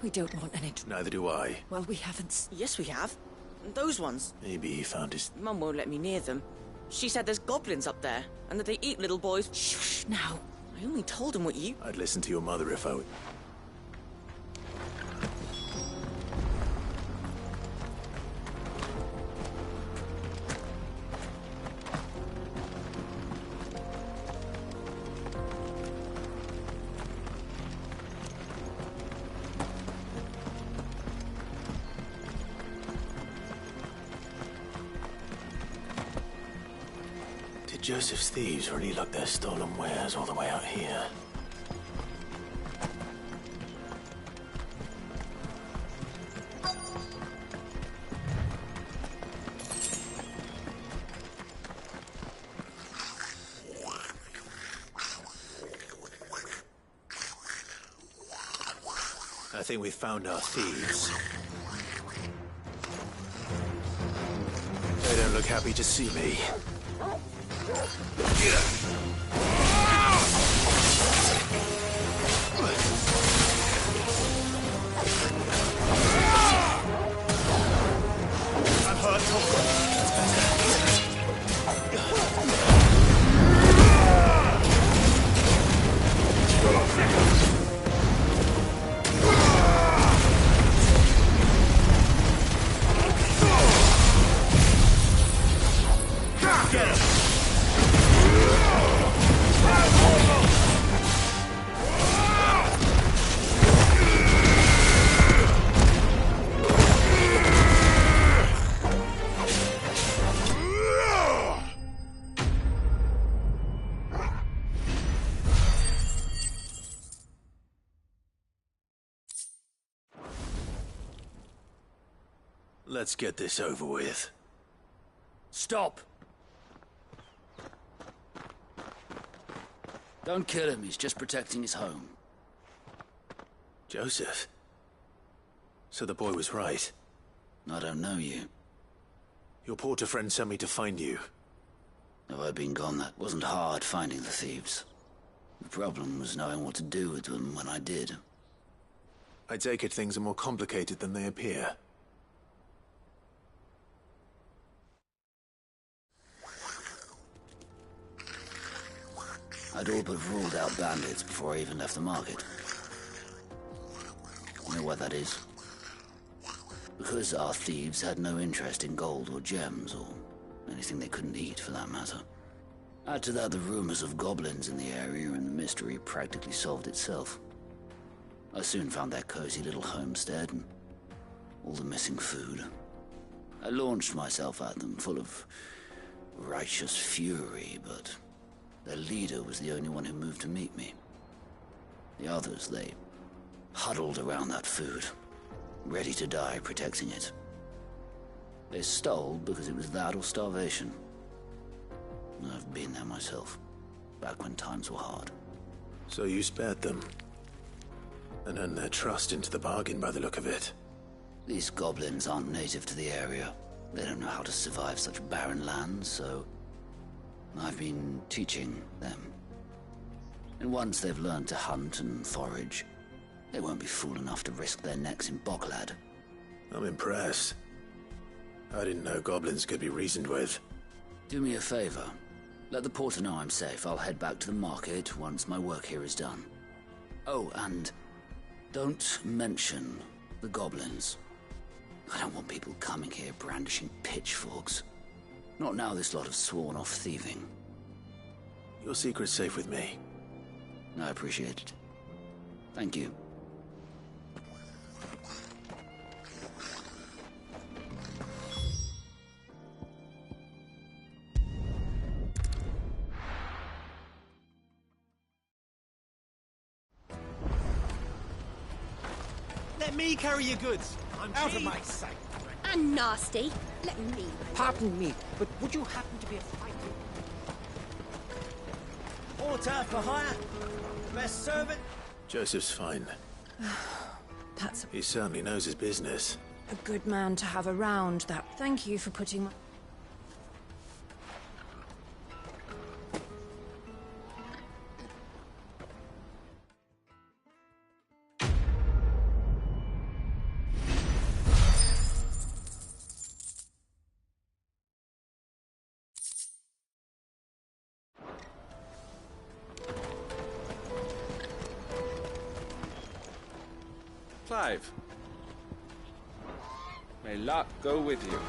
We don't want any... Neither do I. Well, we haven't... Yes, we have. Those ones. Maybe he found his... Mum won't let me near them. She said there's goblins up there, and that they eat little boys. Shh, now. I only told him what you... I'd listen to your mother if I were... Did Joseph's thieves really lug their stolen wares all the way out here? I think we've found our thieves. They don't look happy to see me. I'm hurt, Get him! Let's get this over with. Stop! Don't kill him, he's just protecting his home. Joseph? So the boy was right. I don't know you. Your porter friend sent me to find you. If I'd been gone, that wasn't hard, finding the thieves. The problem was knowing what to do with them when I did. I take it things are more complicated than they appear. I'd all but ruled out bandits before I even left the market. You know why that is? Because our thieves had no interest in gold or gems, or anything they couldn't eat for that matter. Add to that the rumors of goblins in the area, and the mystery practically solved itself. I soon found their cozy little homestead, and all the missing food. I launched myself at them, full of righteous fury, but their leader was the only one who moved to meet me. The others, they huddled around that food, ready to die protecting it. They stole because it was that or starvation. I've been there myself, back when times were hard. So you spared them, and earned their trust into the bargain by the look of it. These goblins aren't native to the area. They don't know how to survive such barren lands, so I've been teaching them. And once they've learned to hunt and forage, they won't be fool enough to risk their necks in Boklad. I'm impressed. I didn't know goblins could be reasoned with. Do me a favor. Let the porter know I'm safe. I'll head back to the market once my work here is done. Oh, and don't mention the goblins. I don't want people coming here brandishing pitchforks. Not now this lot have sworn off thieving. Your secret's safe with me. I appreciate it. Thank you. Let me carry your goods. I'm out of my sight. And nasty. Let me. Pardon me, but would you happen to be a fighter? Porter for hire? Best servant? Joseph's fine. That's He certainly knows his business. a good man to have around. That. Thank you for putting my... Clive. May luck go with you.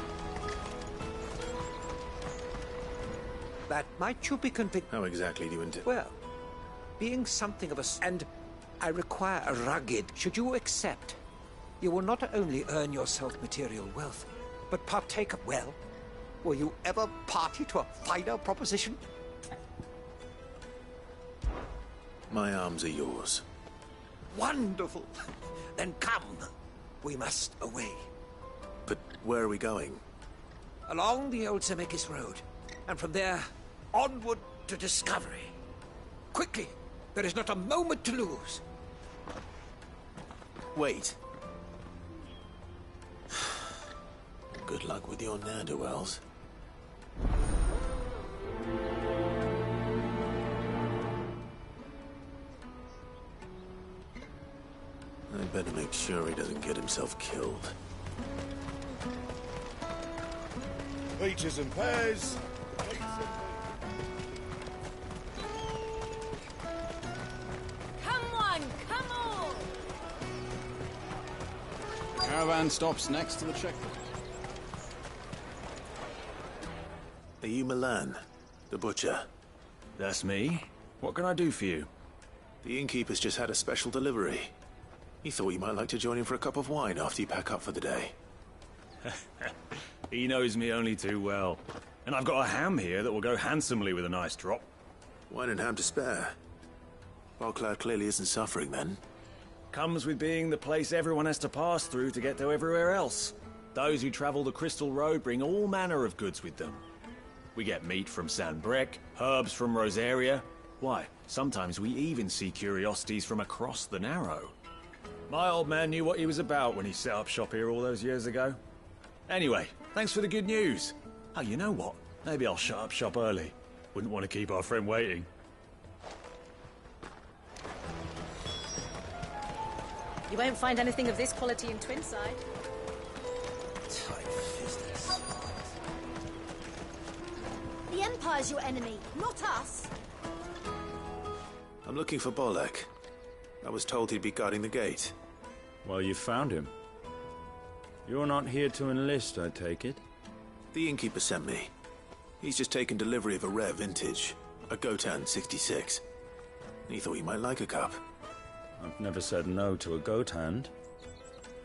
That might you be convicted? How exactly do you intend? Well, being something of a... and I require a rugged. Should you accept, you will not only earn yourself material wealth, but partake of... Well, will you ever party to a finer proposition? My arms are yours. Wonderful. Then come. We must away. But where are we going? Along the old Zemeckis Road, and from there, onward to discovery. Quickly! There is not a moment to lose. Wait. Good luck with your ne'er-do-wells. I'd better make sure he doesn't get himself killed. Peaches and pears. Come on, come on! Caravan stops next to the checkpoint. Are you Milan, the butcher? That's me. What can I do for you? The innkeeper's just had a special delivery. He thought you might like to join him for a cup of wine after you pack up for the day. He knows me only too well. And I've got a ham here that will go handsomely with a nice drop. Wine and ham to spare. Bogcloud clearly isn't suffering, then. Comes with being the place everyone has to pass through to get to everywhere else. Those who travel the Crystal Road bring all manner of goods with them. We get meat from San Brec, herbs from Rosaria. Why, sometimes we even see curiosities from across the Narrow. My old man knew what he was about when he set up shop here all those years ago. Anyway, thanks for the good news. Oh, you know what? Maybe I'll shut up shop early. Wouldn't want to keep our friend waiting. You won't find anything of this quality in Twinside. The Empire's your enemy, not us. I'm looking for Bolek. I was told he'd be guarding the gate. Well, you found him. You're not here to enlist, I take it? The innkeeper sent me. He's just taken delivery of a rare vintage, a Gotan 66. He thought you might like a cup. I've never said no to a goat hand.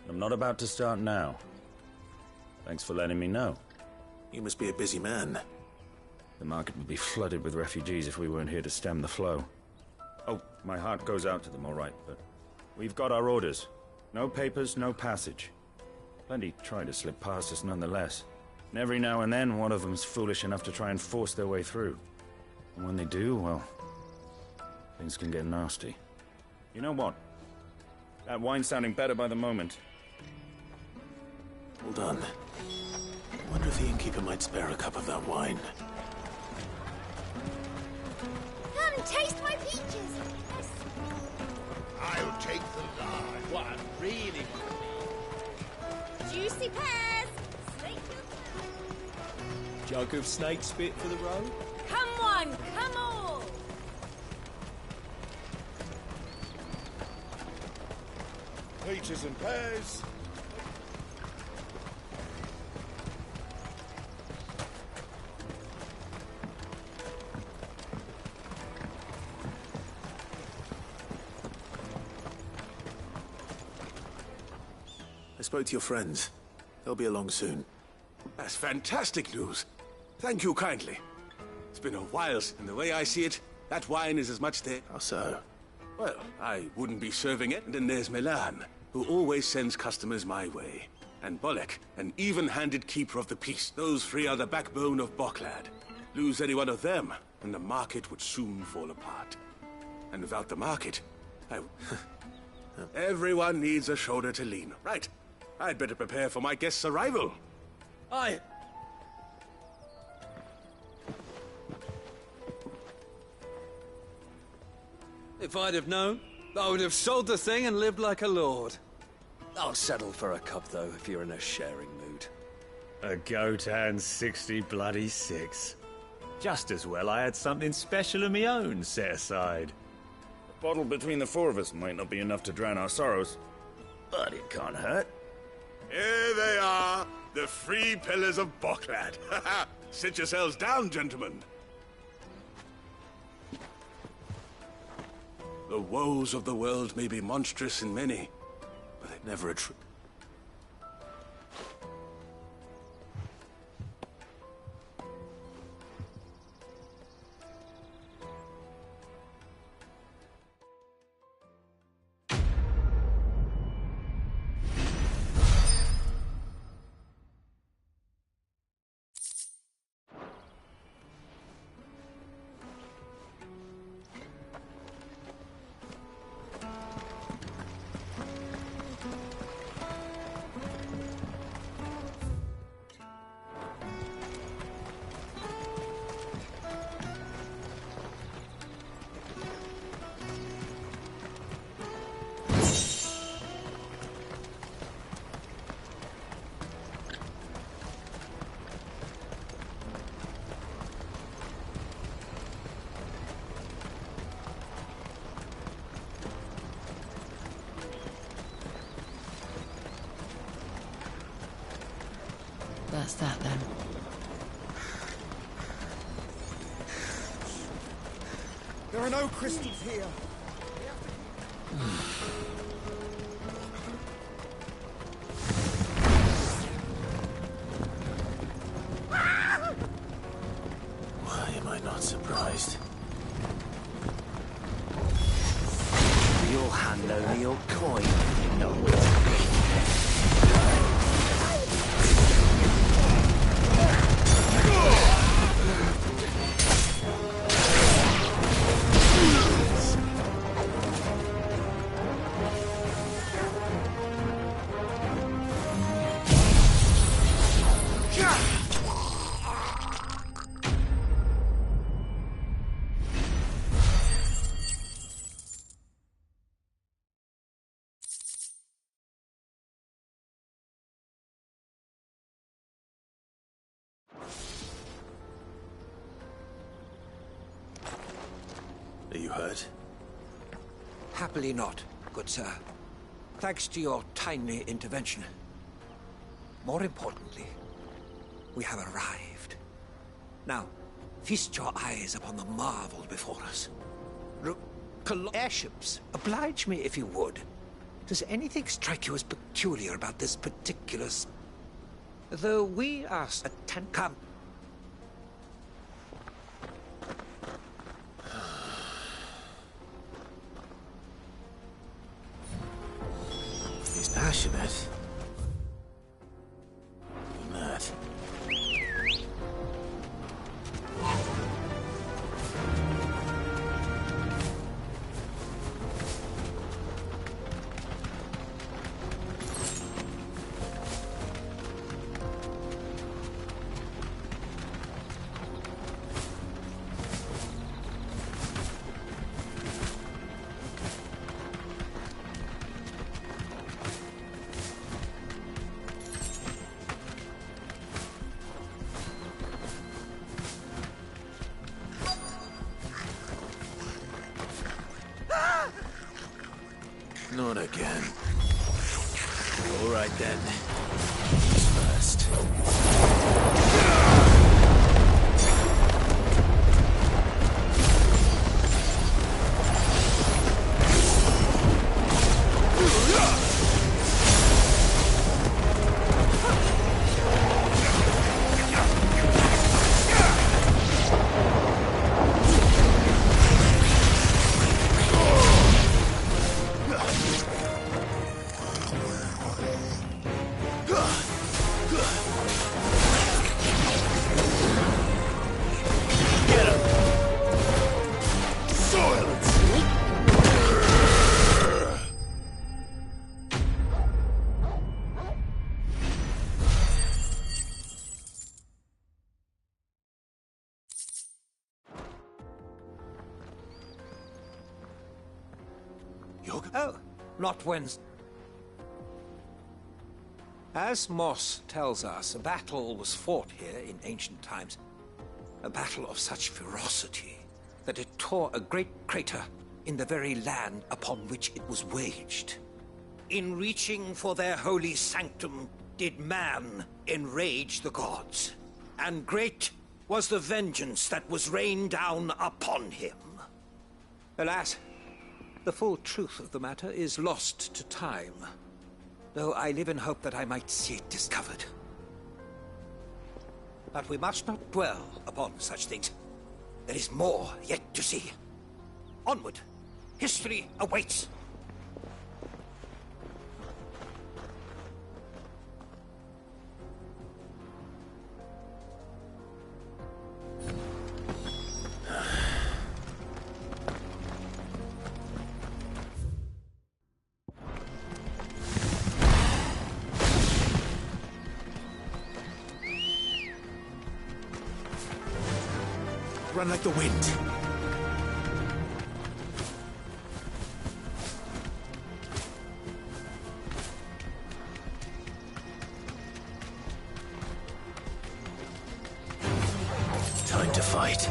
I'm not about to start now. Thanks for letting me know. You must be a busy man. The market would be flooded with refugees if we weren't here to stem the flow. Oh, my heart goes out to them, all right, but we've got our orders. No papers, no passage. Plenty try to slip past us nonetheless. And every now and then, one of them's foolish enough to try and force their way through. And when they do, well, things can get nasty. You know what? That wine's sounding better by the moment. Hold on. I wonder if the innkeeper might spare a cup of that wine. Come, taste my peaches. I'll take the large. What I'm really... Juicy pears. Jug of snake spit for the road? Come on, come on. Peaches and pears. I spoke to your friends. They'll be along soon. That's fantastic news. Thank you kindly. It's been a while, and the way I see it, that wine is as much there. How so? Well, I wouldn't be serving it. And then there's Milan, who always sends customers my way. And Bolek, an even-handed keeper of the peace. Those three are the backbone of Bogclad. Lose any one of them, and the market would soon fall apart. And without the market, everyone needs a shoulder to lean. Right. I'd better prepare for my guest's arrival. Aye. If I'd have known, I would have sold the thing and lived like a lord. I'll settle for a cup, though, if you're in a sharing mood. A Gotan 60 Just as well I had something special of my own set aside. A bottle between the four of us might not be enough to drown our sorrows. but it can't hurt. Here they are, the free pillars of Boklad. Sit yourselves down, gentlemen. The woes of the world may be monstrous in many, but they never a true. That's that then. There are no crystals here. Why am I not surprised? You'll hand over your coin, you know. Are you hurt? Happily not, good sir. Thanks to your timely intervention. More importantly, we have arrived. Now, feast your eyes upon the marvel before us. Airships, oblige me if you would. Does anything strike you as peculiar about this particular... Though we are come. He's passionate. Mad. Not again. All right then. First. Oh, not when... As Moss tells us, a battle was fought here in ancient times. A battle of such ferocity that it tore a great crater in the very land upon which it was waged. In reaching for their holy sanctum, did man enrage the gods. And great was the vengeance that was rained down upon him. Alas, the full truth of the matter is lost to time. Though I live in hope that I might see it discovered. But we must not dwell upon such things. There is more yet to see. Onward! History awaits! Run like the wind. Time to fight.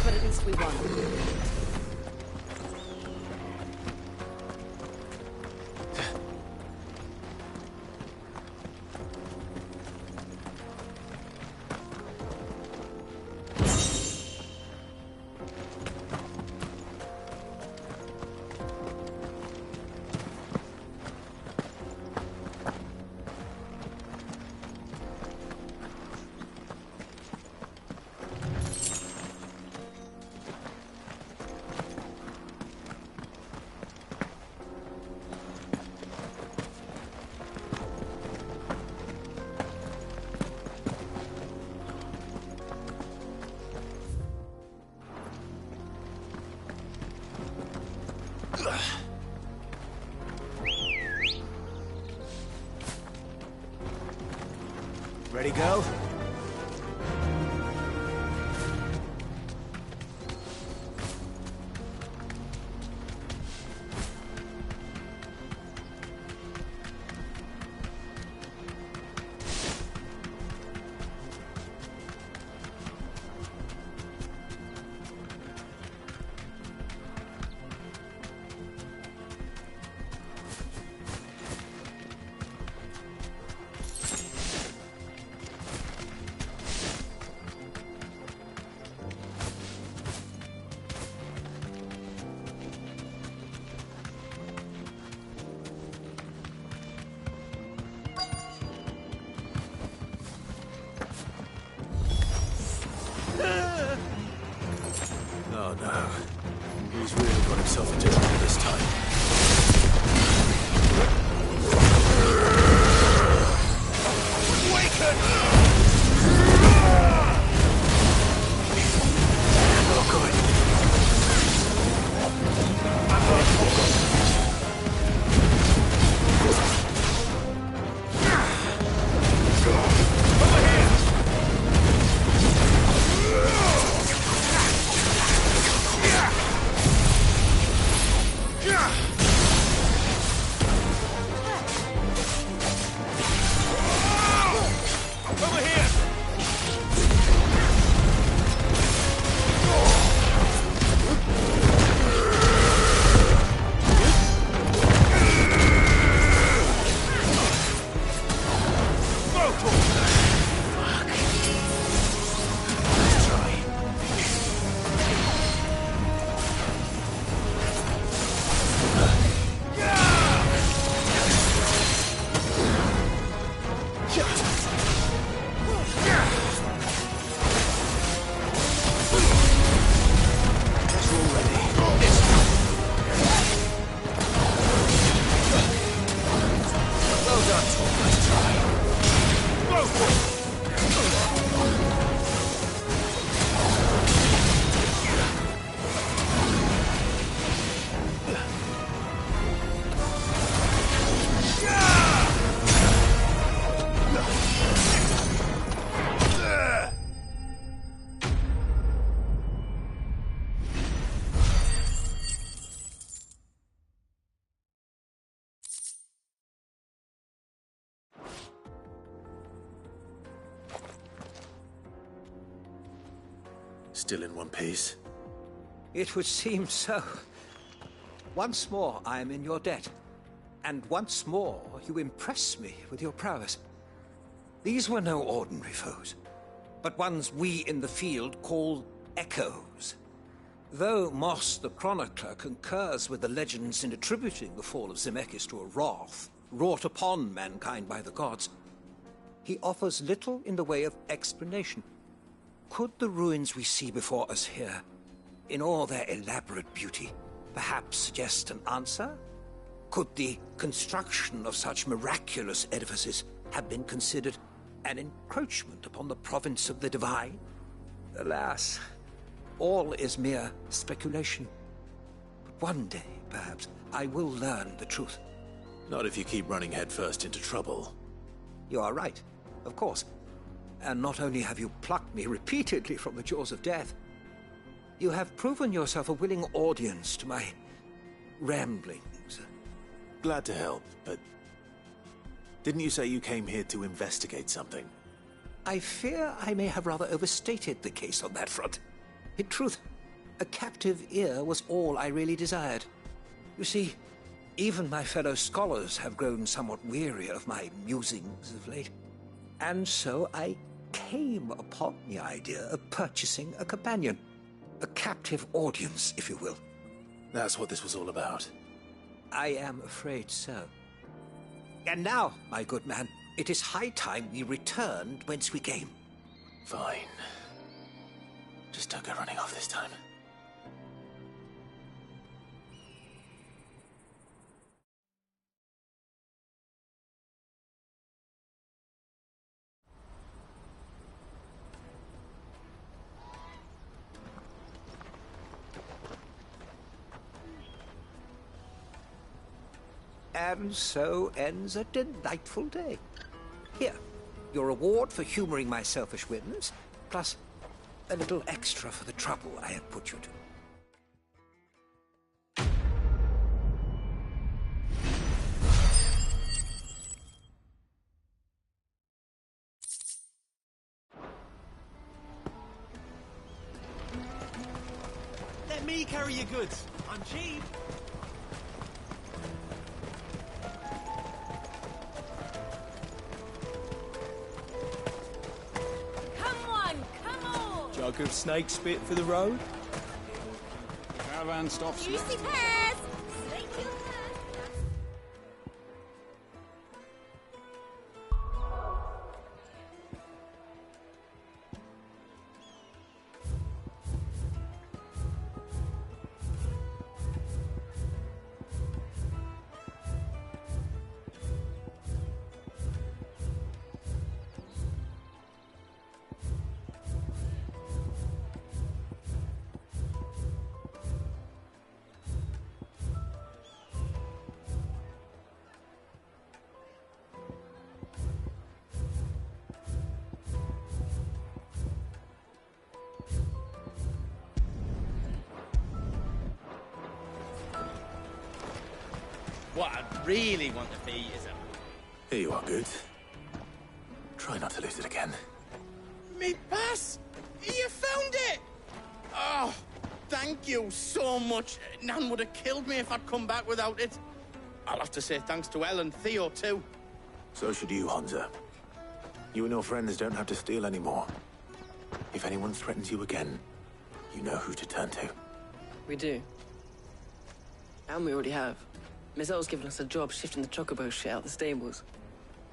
But at least we won. Ready, go? Oh no. He's really got himself into trouble this time. Awaken! Oh good. Still in one piece? It would seem so. Once more I am in your debt. And once more you impress me with your prowess. These were no ordinary foes, but ones we in the field call echoes. Though Moss the Chronicler concurs with the legends in attributing the fall of Zemeckis to a wrath wrought upon mankind by the gods, he offers little in the way of explanation. Could the ruins we see before us here, in all their elaborate beauty, perhaps suggest an answer? Could the construction of such miraculous edifices have been considered an encroachment upon the province of the divine? Alas, all is mere speculation. But one day, perhaps, I will learn the truth. Not if you keep running headfirst into trouble. You are right, of course. And not only have you plucked me repeatedly from the jaws of death, you have proven yourself a willing audience to my ramblings. Glad to help, but didn't you say you came here to investigate something? I fear I may have rather overstated the case on that front. In truth, a captive ear was all I really desired. You see, even my fellow scholars have grown somewhat weary of my musings of late. And so I came upon the idea of purchasing a companion. A captive audience, if you will. That's what this was all about. I am afraid so. And now, my good man, it is high time we returned whence we came. Fine. Just don't go running off this time. And so ends a delightful day. Here, your reward for humoring my selfish whims, plus a little extra for the trouble I have put you to. Let me carry your goods. I'm cheap. Jug of snake spit for the road? The caravan stops. Juicy pears! Snake your pears! What I really want to be is a... Here you are, good. Try not to lose it again. Me pass! You found it! Oh, thank you so much. Nan would have killed me if I'd come back without it. I'll have to say thanks to Elle and Theo, too. So should you, Honza. You and your friends don't have to steal anymore. If anyone threatens you again, you know who to turn to. We do. And we already have. Miss Elle's given us a job shifting the chocobo shit out the stables.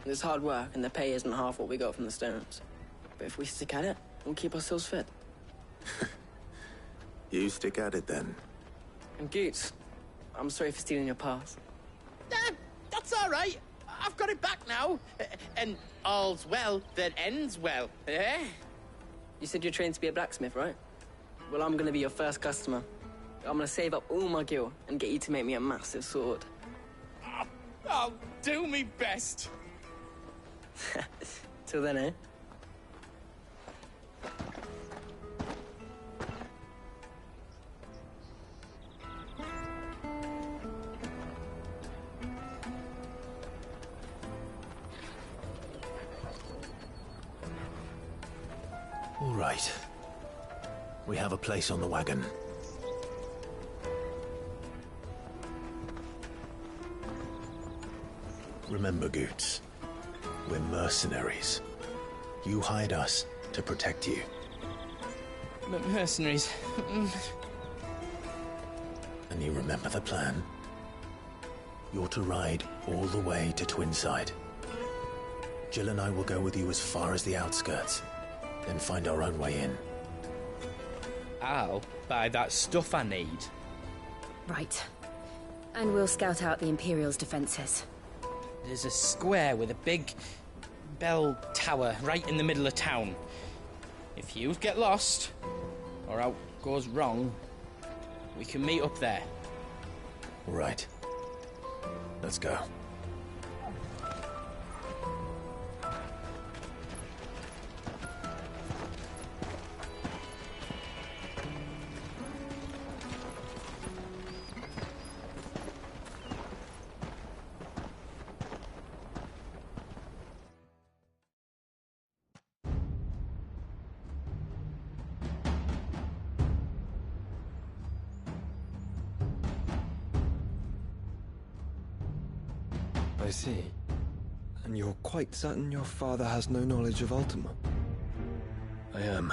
And it's hard work, and the pay isn't half what we got from the stones. But if we stick at it, we'll keep ourselves fit. You stick at it, then. And Goots, I'm sorry for stealing your pass. That's all right. I've got it back now. And all's well that ends well, eh? You said you're trained to be a blacksmith, right? Well, I'm gonna be your first customer. I'm gonna save up all my gil and get you to make me a massive sword. I'll do me best. Till then, eh? All right. We have a place on the wagon. Remember, Goots, we're mercenaries. You hired us to protect you. Mercenaries. And you remember the plan? You're to ride all the way to Twinside. Jill and I will go with you as far as the outskirts, then find our own way in. I'll buy that stuff I need. Right. And we'll scout out the Imperial's defences. There's a square with a big bell tower right in the middle of town. If you get lost, or out goes wrong, we can meet up there. Right. Let's go. I see. And you're quite certain your father has no knowledge of Ultima? I am.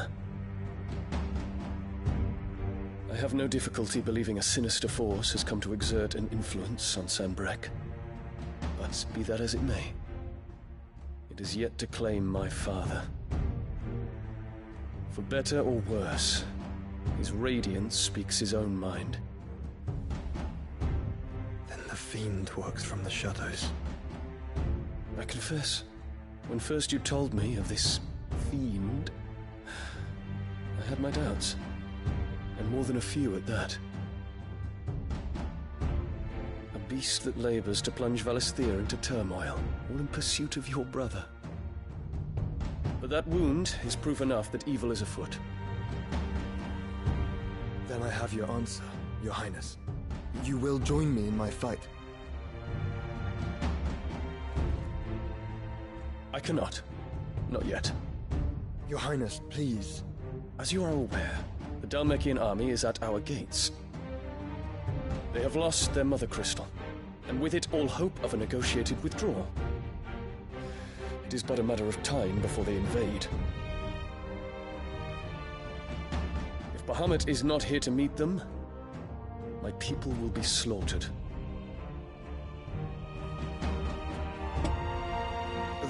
I have no difficulty believing a sinister force has come to exert an influence on Sanbreque. But be that as it may, it is yet to claim my father. For better or worse, his radiance speaks his own mind. Then the fiend works from the shadows. I confess, when first you told me of this fiend, I had my doubts, and more than a few at that. A beast that labors to plunge Valisthea into turmoil, all in pursuit of your brother. But that wound is proof enough that evil is afoot. Then I have your answer, Your Highness. You will join me in my fight. I cannot. Not yet. Your Highness, please. As you are aware, the Dhalmekian army is at our gates. They have lost their mother crystal, and with it all hope of a negotiated withdrawal. It is but a matter of time before they invade. If Bahamut is not here to meet them, my people will be slaughtered.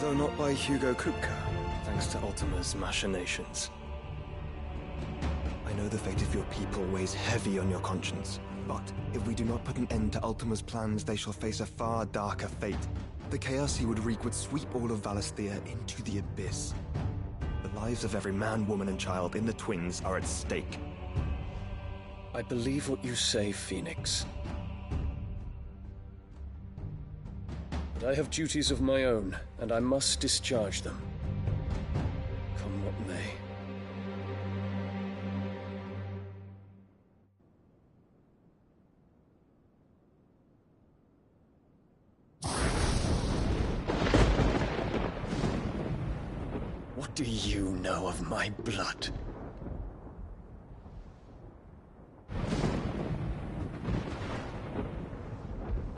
Though not by Hugo Kupka, thanks to Ultima's machinations. I know the fate of your people weighs heavy on your conscience, but if we do not put an end to Ultima's plans, they shall face a far darker fate. The chaos he would wreak would sweep all of Valisthea into the abyss. The lives of every man, woman, and child in the Twins are at stake. I believe what you say, Phoenix. But I have duties of my own, and I must discharge them. Come what may. What do you know of my blood?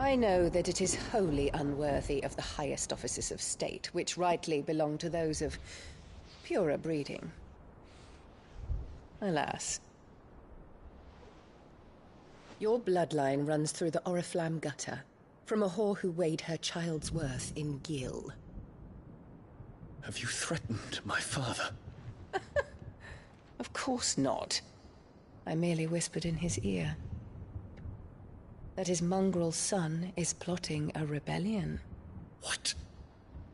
I know that it is wholly unworthy of the highest offices of state, which rightly belong to those of purer breeding. Alas. Your bloodline runs through the Oriflamme gutter, from a whore who weighed her child's worth in gil. Have you threatened my father? Of course not. I merely whispered in his ear that his mongrel son is plotting a rebellion. What?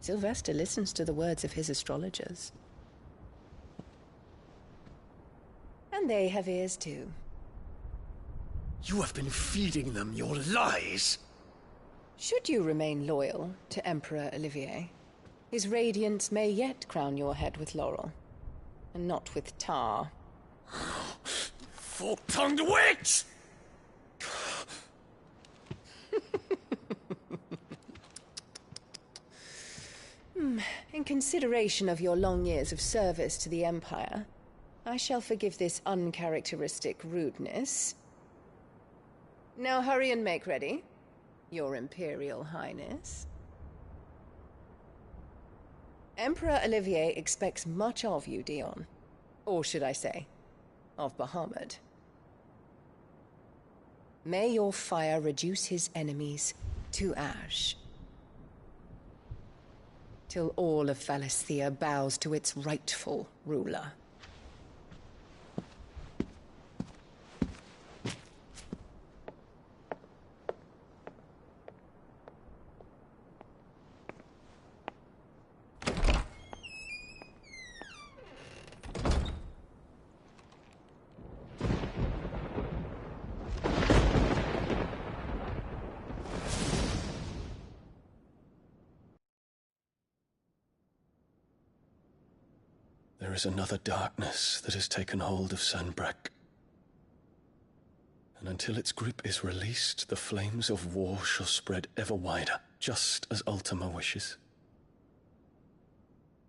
Sylvester listens to the words of his astrologers. And they have ears too. You have been feeding them your lies! Should you remain loyal to Emperor Olivier, his radiance may yet crown your head with laurel, and not with tar. Fork-tongued witch! In consideration of your long years of service to the Empire, I shall forgive this uncharacteristic rudeness. Now hurry and make ready, Your Imperial Highness. Emperor Olivier expects much of you, Dion. Or should I say, of Bahamut. May your fire reduce his enemies to ash, till all of Valisthea bows to its rightful ruler. There is another darkness that has taken hold of Sanbreque. And until its grip is released, the flames of war shall spread ever wider, just as Ultima wishes.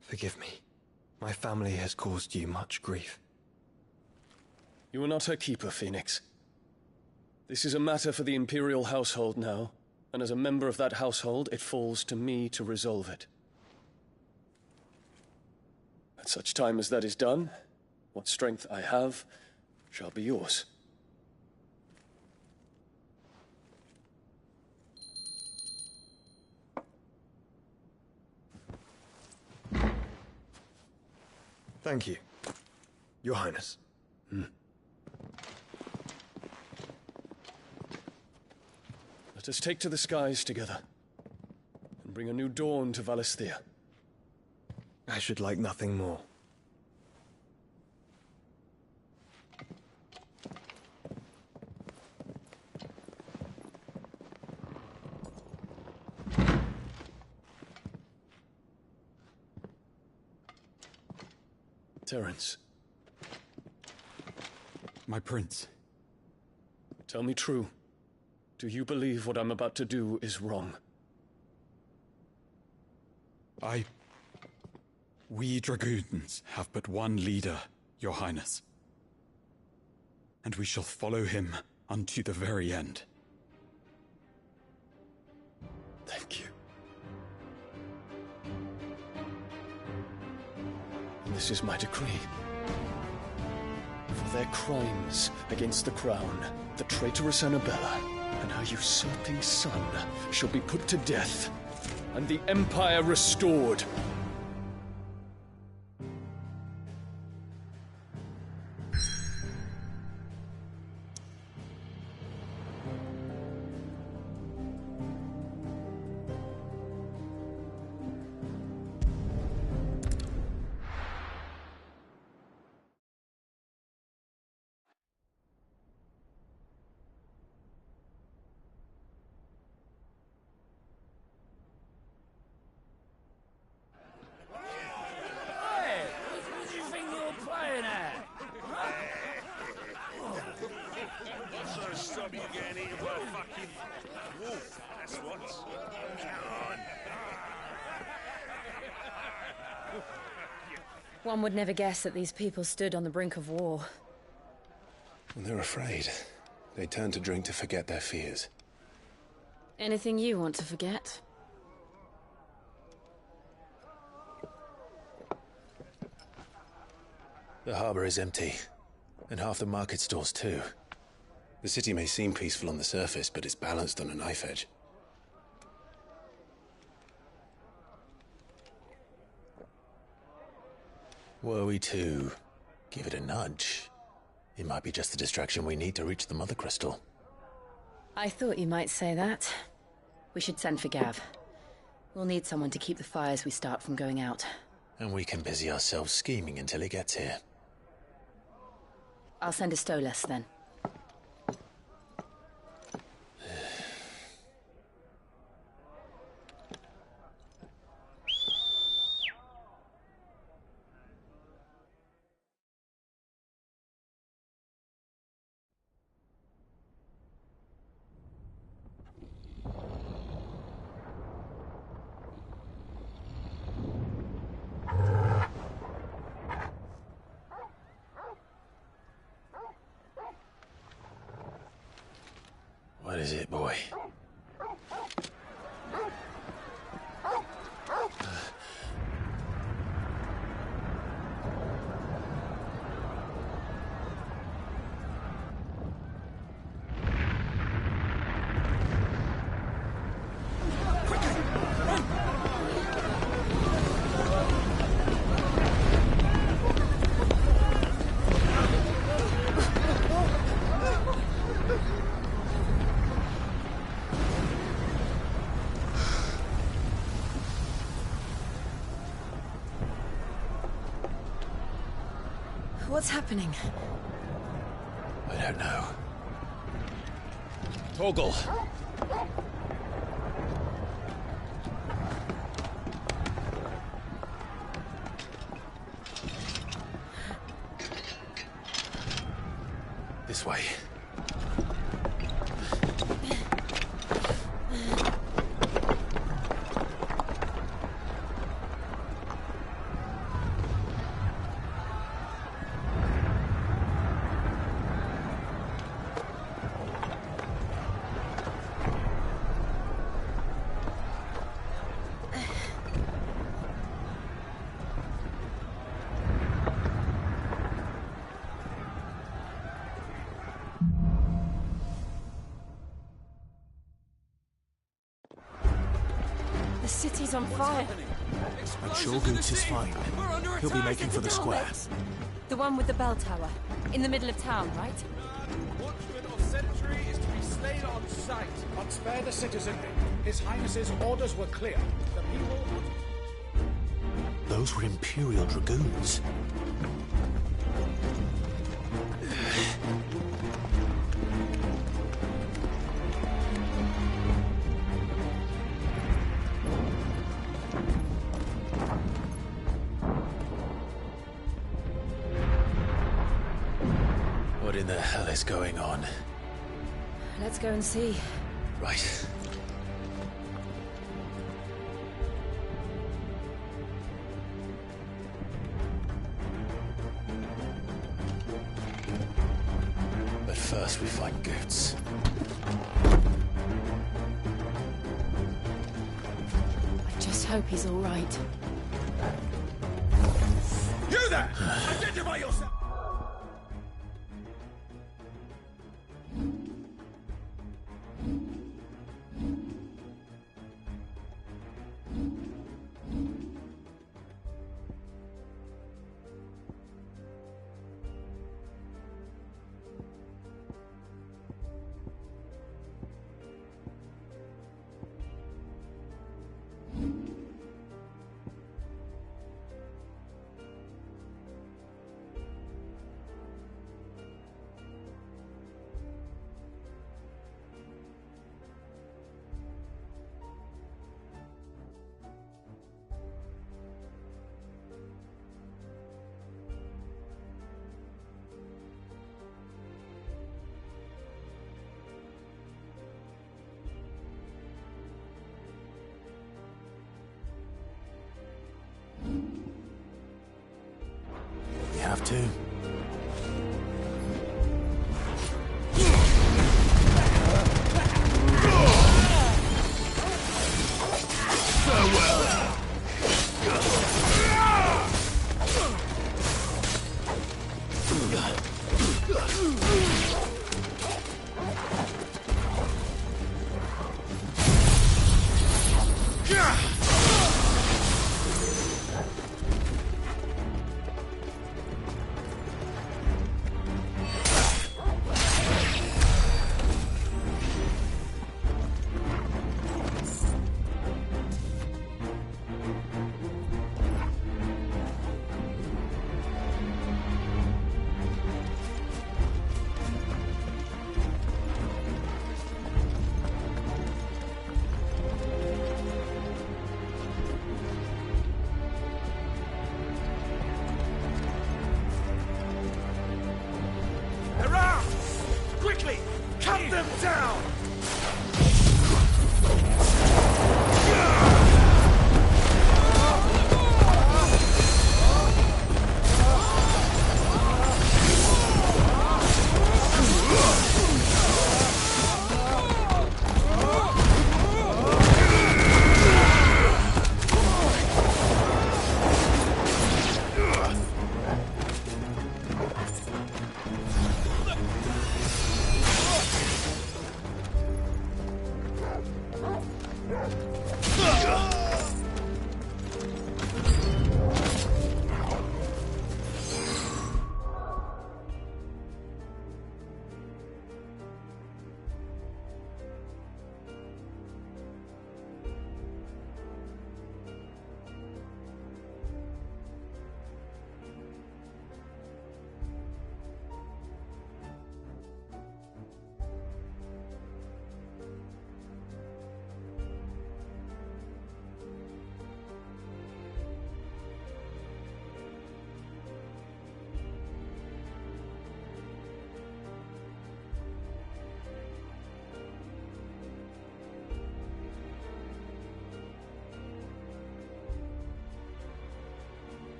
Forgive me. My family has caused you much grief. You are not her keeper, Phoenix. This is a matter for the Imperial household now, and as a member of that household, it falls to me to resolve it. At such time as that is done, what strength I have shall be yours. Thank you, Your Highness. Let us take to the skies together, and bring a new dawn to Valisthea. I should like nothing more. Terence. My prince. Tell me true. Do you believe what I'm about to do is wrong? We dragoons have but one leader, Your Highness. And we shall follow him unto the very end. Thank you. And this is my decree. For their crimes against the crown, the traitorous Annabella and her usurping son shall be put to death, and the Empire restored. One would never guess that these people stood on the brink of war. When they're afraid, they turn to drink to forget their fears. Anything you want to forget? The harbor is empty, and half the market stalls too. The city may seem peaceful on the surface, but it's balanced on a knife edge. Were we to give it a nudge, it might be just the distraction we need to reach the Mother Crystal. I thought you might say that. We should send for Gav. We'll need someone to keep the fires we start from going out. And we can busy ourselves scheming until he gets here. I'll send a Stolas then. What is it, boy? What's happening? I don't know. Torgal! This way. The city's on fire. I'm sure Goots is fine. He'll be making for the square. The one with the bell tower. In the middle of town, right? Watchman of Sentry is to be slain on sight. But spare the citizen. His Highness's orders were clear. The people... Those were Imperial Dragoons. What in the hell is going on? Let's go and see. Right. But first we find Goots. I just hope he's all right. You there! Identify yourself! We have to. Quickly! Cut them down!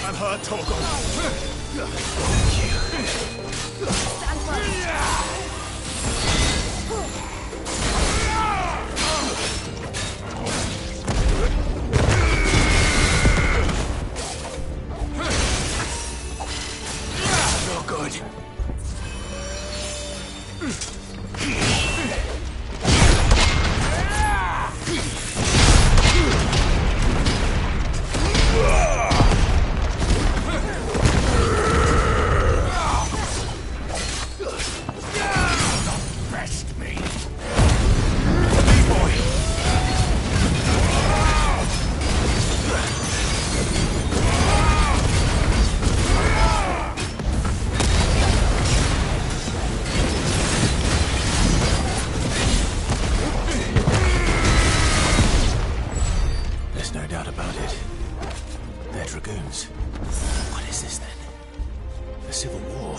I'm hurt, Torgon. No good. Rest me. There's no doubt about it. They're dragoons. What is this then? A civil war?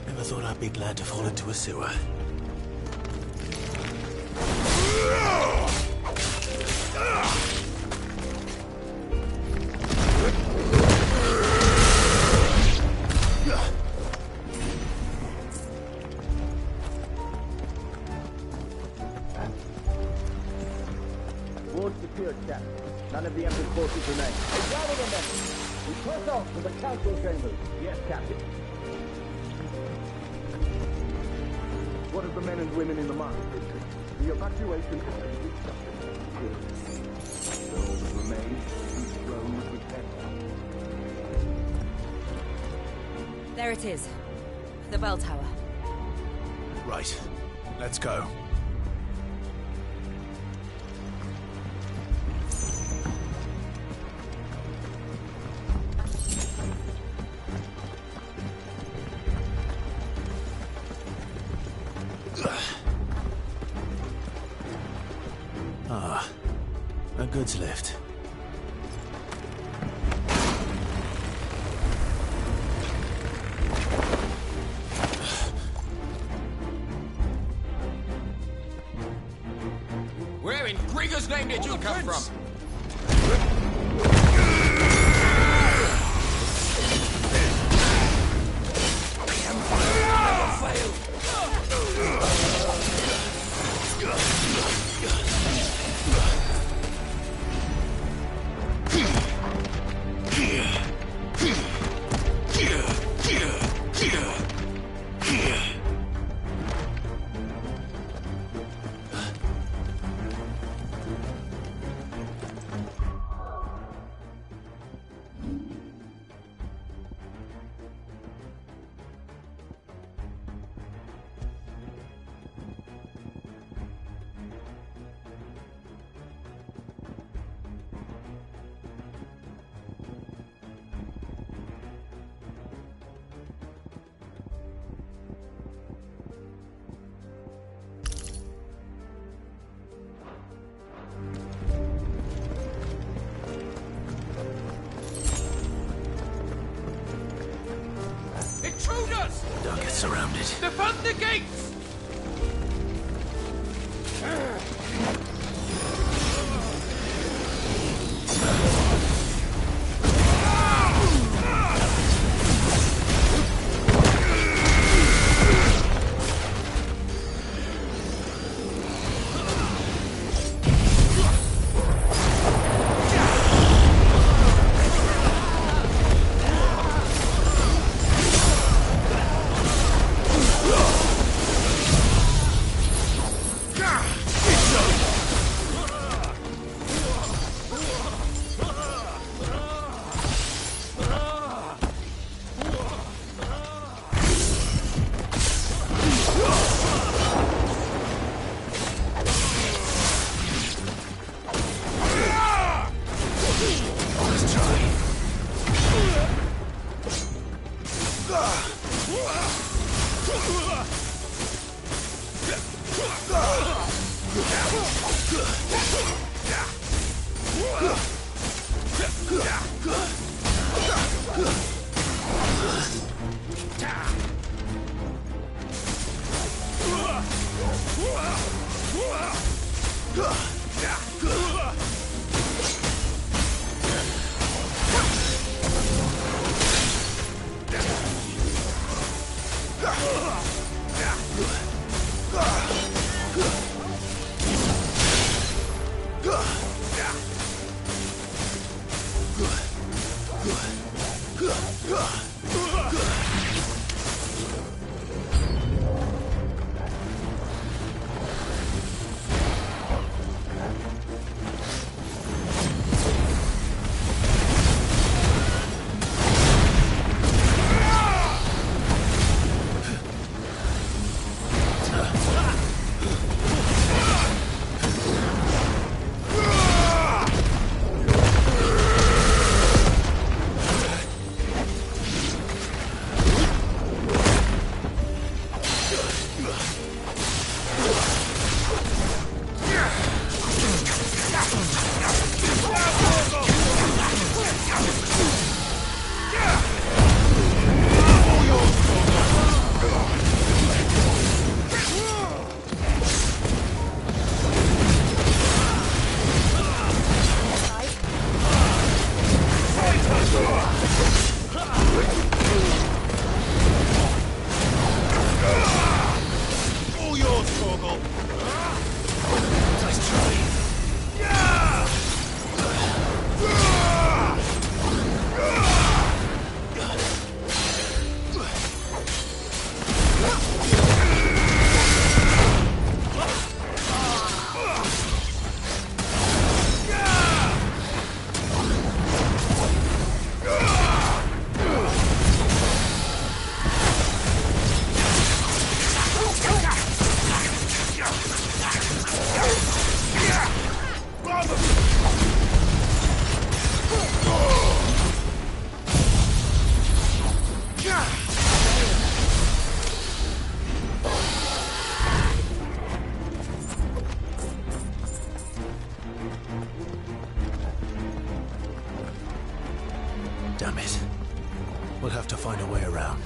Never thought I'd be glad to fall into a sewer. Ward secured, Cap. None of the Emperor's forces remain. Gather them then. We push off to the council chambers. Yes, Captain. What of the men and women in the market district? The evacuation is complete. Good. Those that remain, whose throne was protected. There it is. The bell tower. Right. Let's go. Ah, a goods lift. Where in Grieger's name did you come from? Intruders! Don't get surrounded. Defend the gates! Damn it. We'll have to find a way around.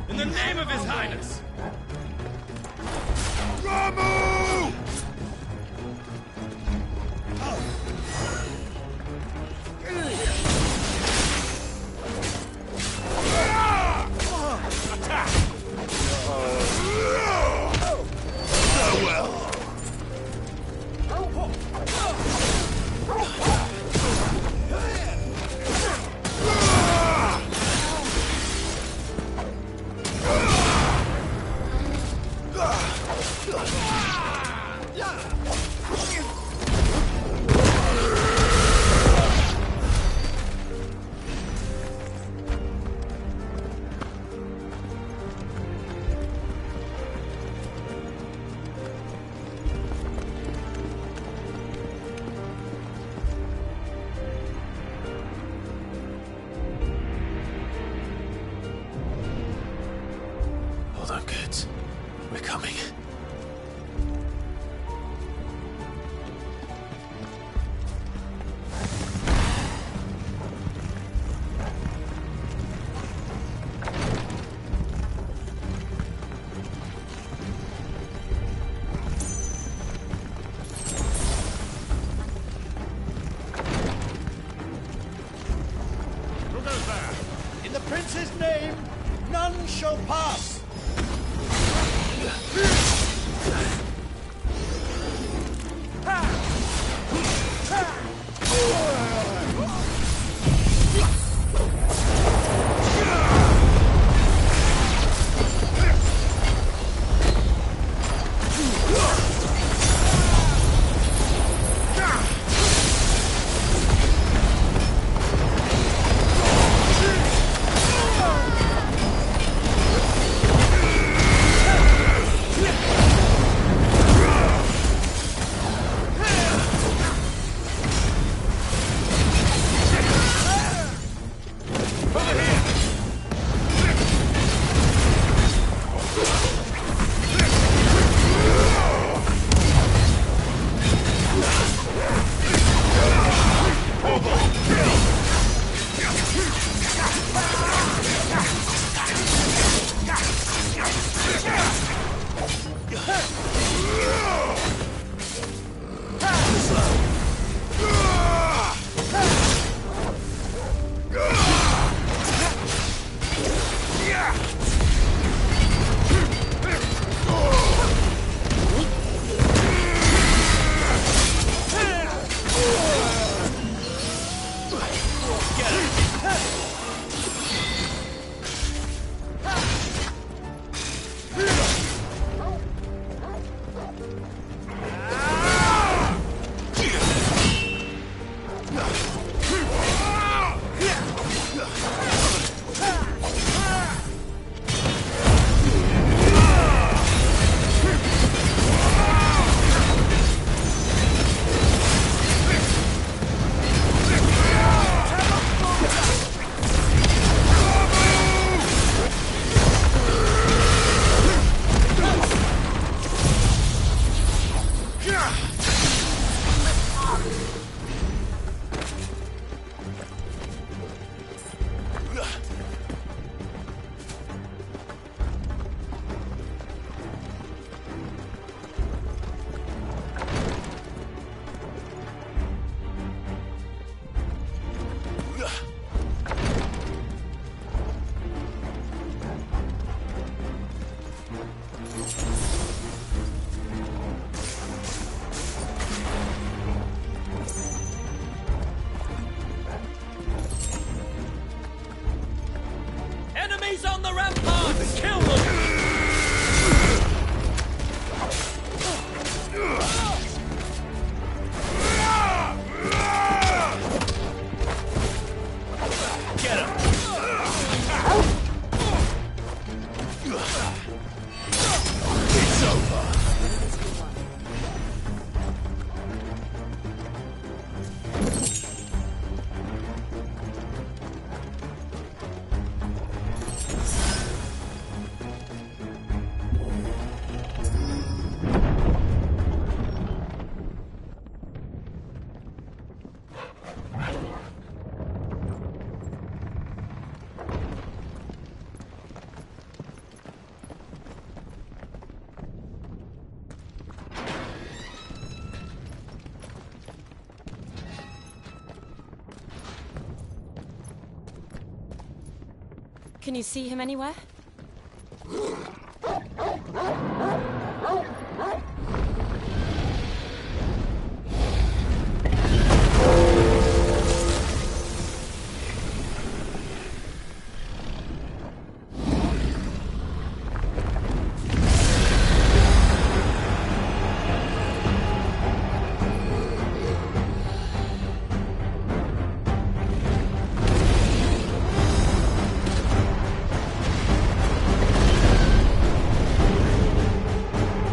In the name of His Highness! Ramu! Attack! Farewell. Hold on, kids. We're coming. Who goes there? In the prince's name, none shall pass. Enemies on the ramparts! Kill them! Get him! It's over! Can you see him anywhere?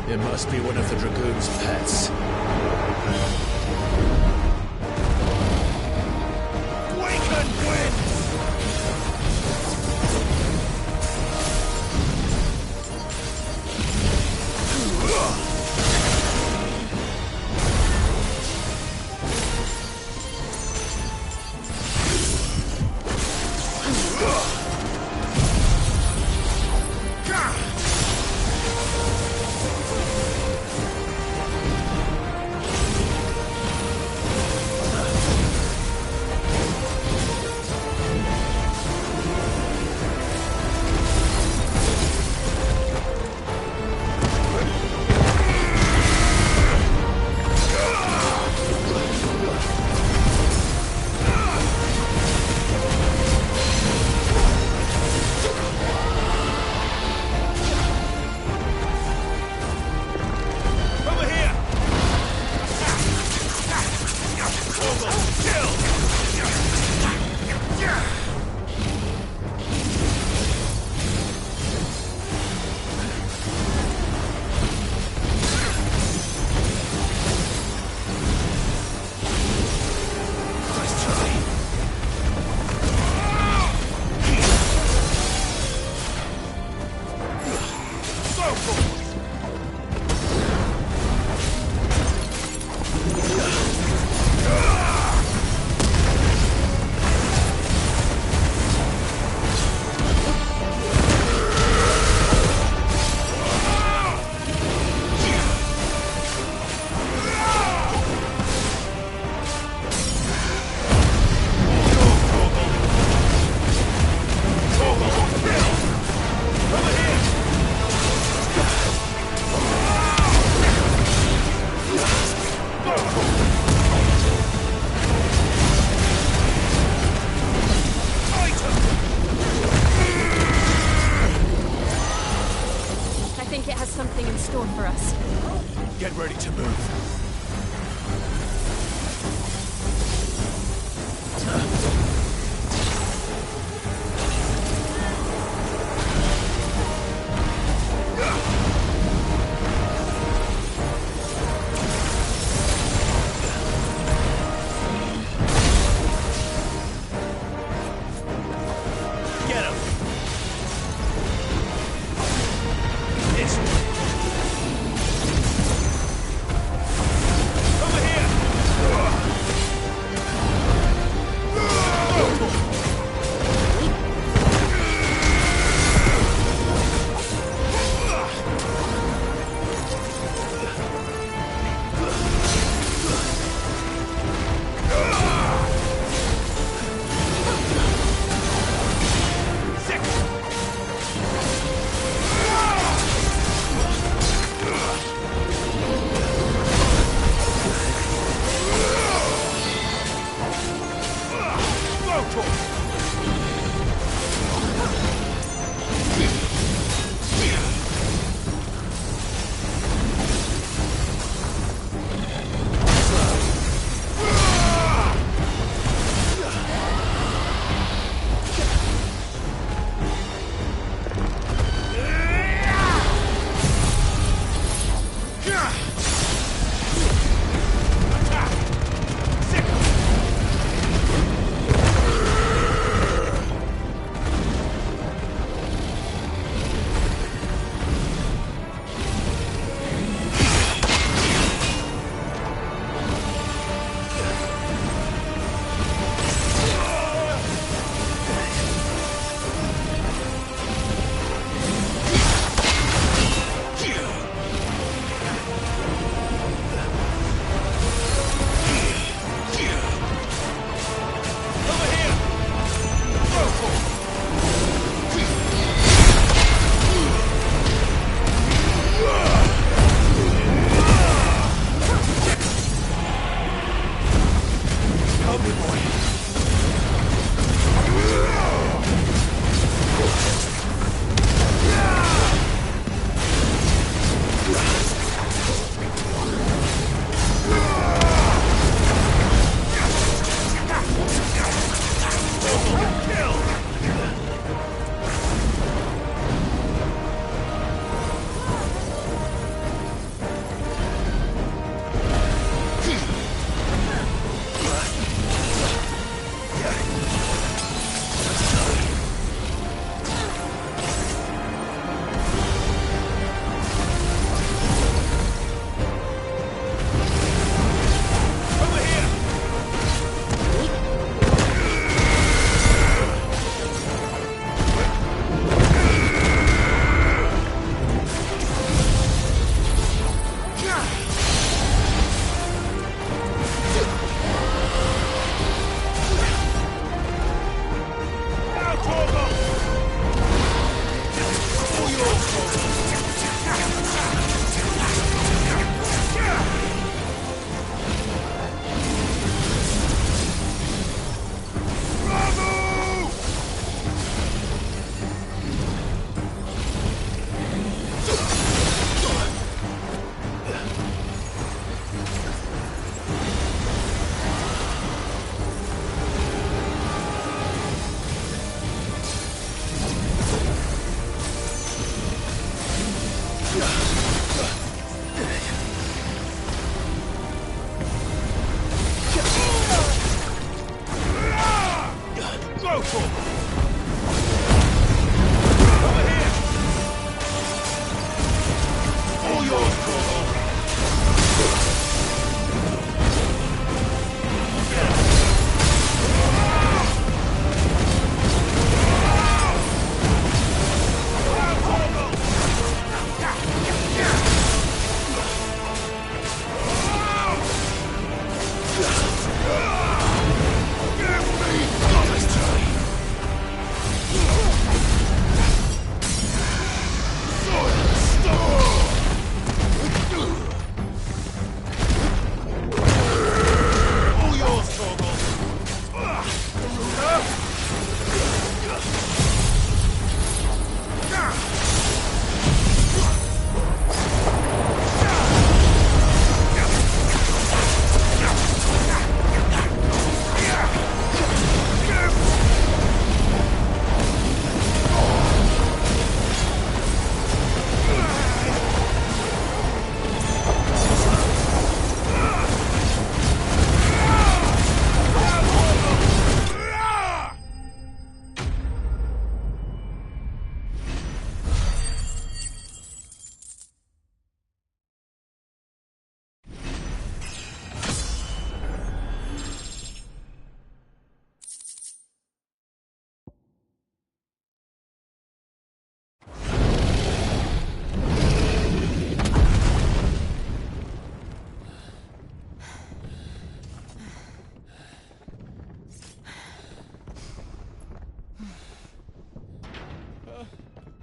It must be one of the Dragoon's pets. Weaken winds!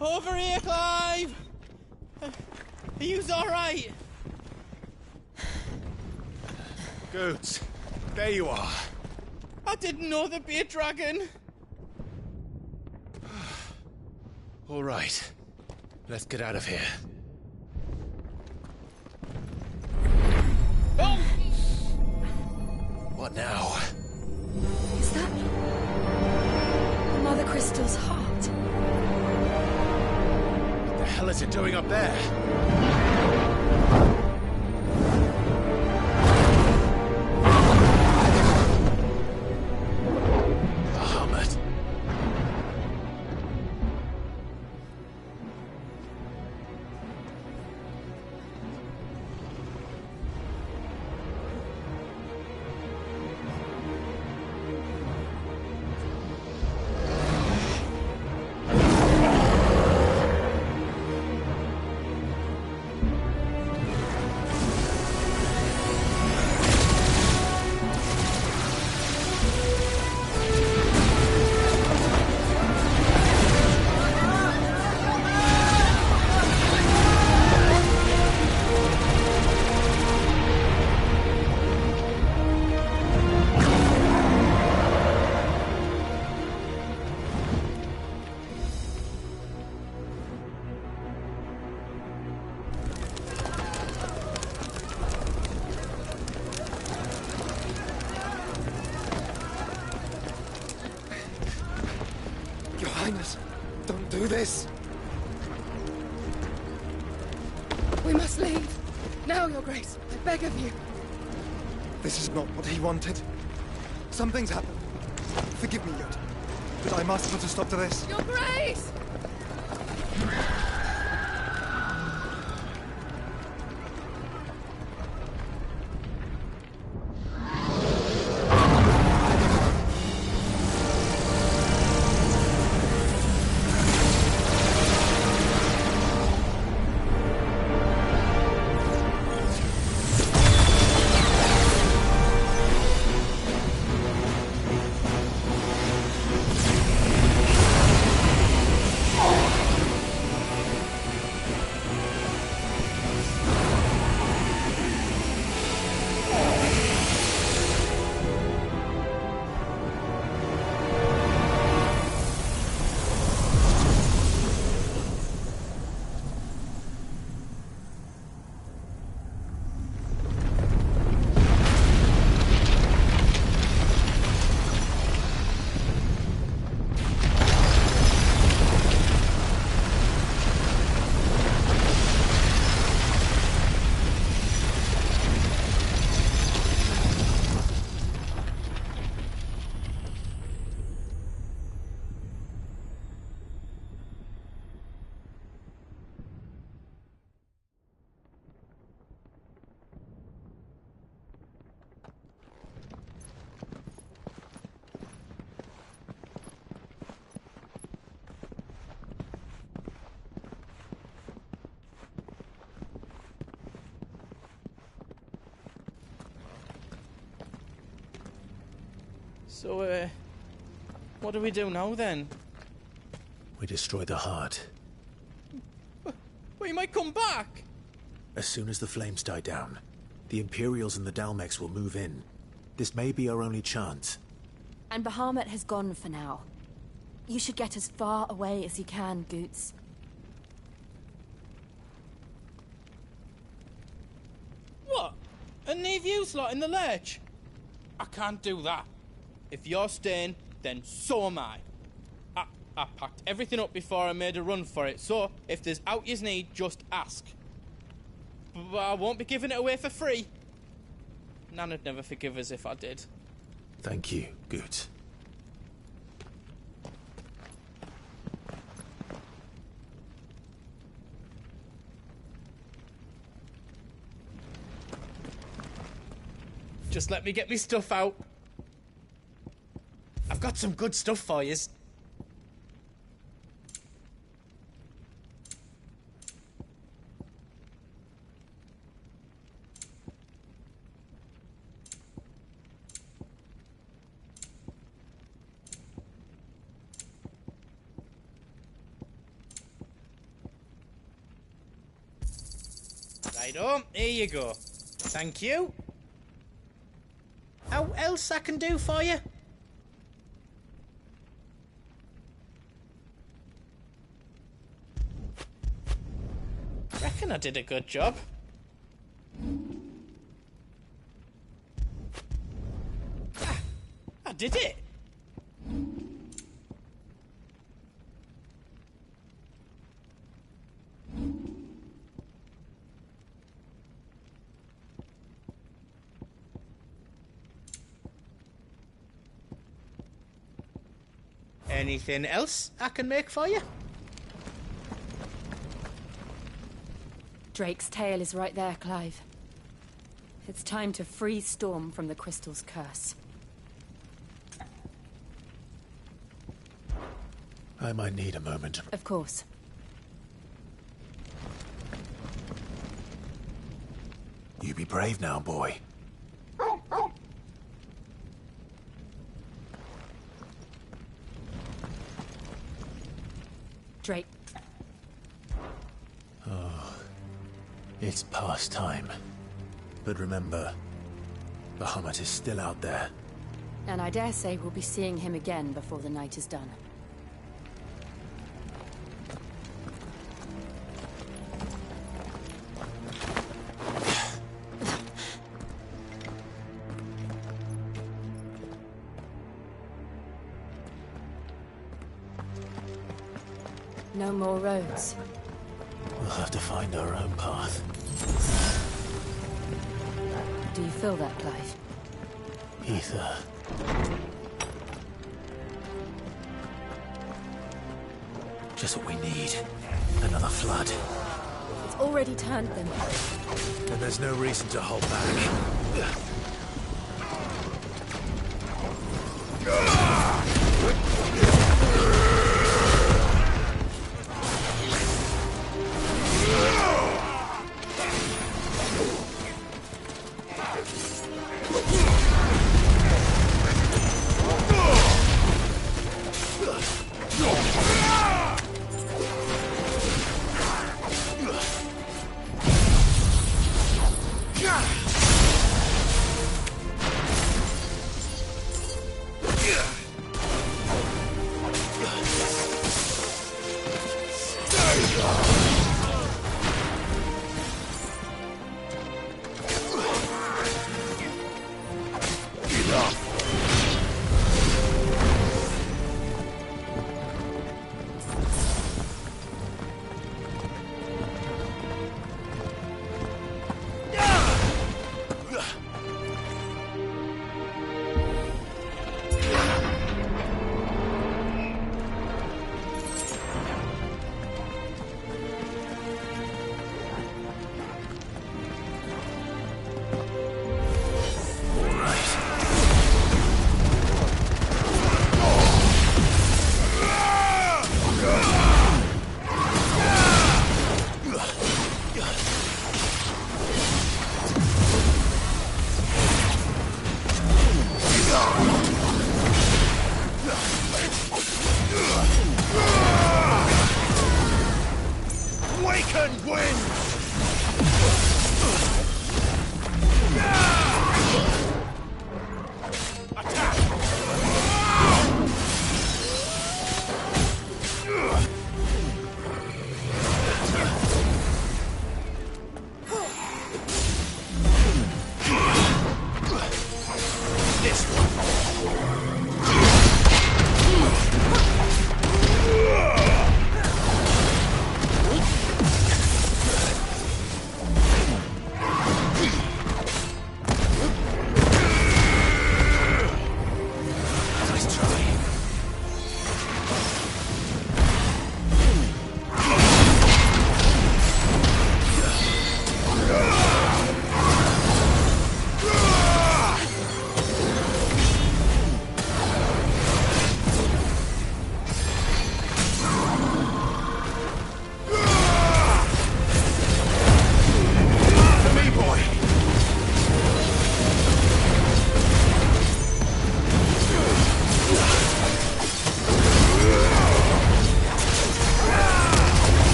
Over here, Clive! Are you alright? Good. There you are. I didn't know there'd be a dragon. All right. Let's get out of here. Oh! What now? Is that Mother Crystal's heart? What the hell is it doing up there? Bahamut. Your Highness, don't do this. We must leave. Now, Your Grace. I beg of you. This is not what he wanted. Something's happened. Forgive me, Yoda, but I must put a stop to this. Your Grace! So, what do we do now then? We destroy the heart. But he might come back! As soon as the flames die down, the Imperials and the Dalmex will move in. This may be our only chance. And Bahamut has gone for now. You should get as far away as you can, Goots. What? And leave you lot in the lurch? I can't do that. If you're staying, then so am I. I packed everything up before I made a run for it, so if there's out you need, just ask. But I won't be giving it away for free. Nana'd never forgive us if I did. Thank you, Goots. Just let me get me stuff out. I've got some good stuff for yous. Righto, here you go. Thank you. How else I can do for you? Reckon I did a good job. I did it. Anything else I can make for you? Drake's tail is right there, Clive. It's time to free Storm from the crystal's curse. I might need a moment. Of course. You be brave now, boy. Drake. Oh, it's past time. But remember, Bahamut is still out there. And I dare say we'll be seeing him again before the night is done. No more roads. We'll have to find our own path. Do you feel that, Clive? Ether. Just what we need. Another flood. It's already turned them. And there's no reason to hold back. and win!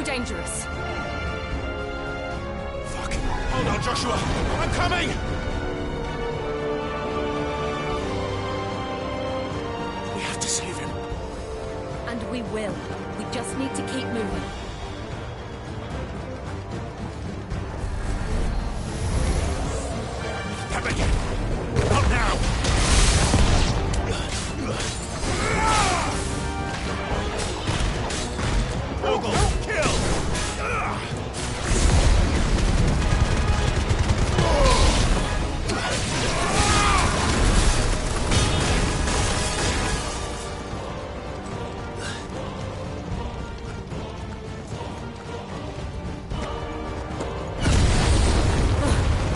Dangerous. Fuck. Hold on, Joshua. I'm coming! We have to save him. And we will. We just need to keep moving. Pepper! Not now! Ogle! Kill!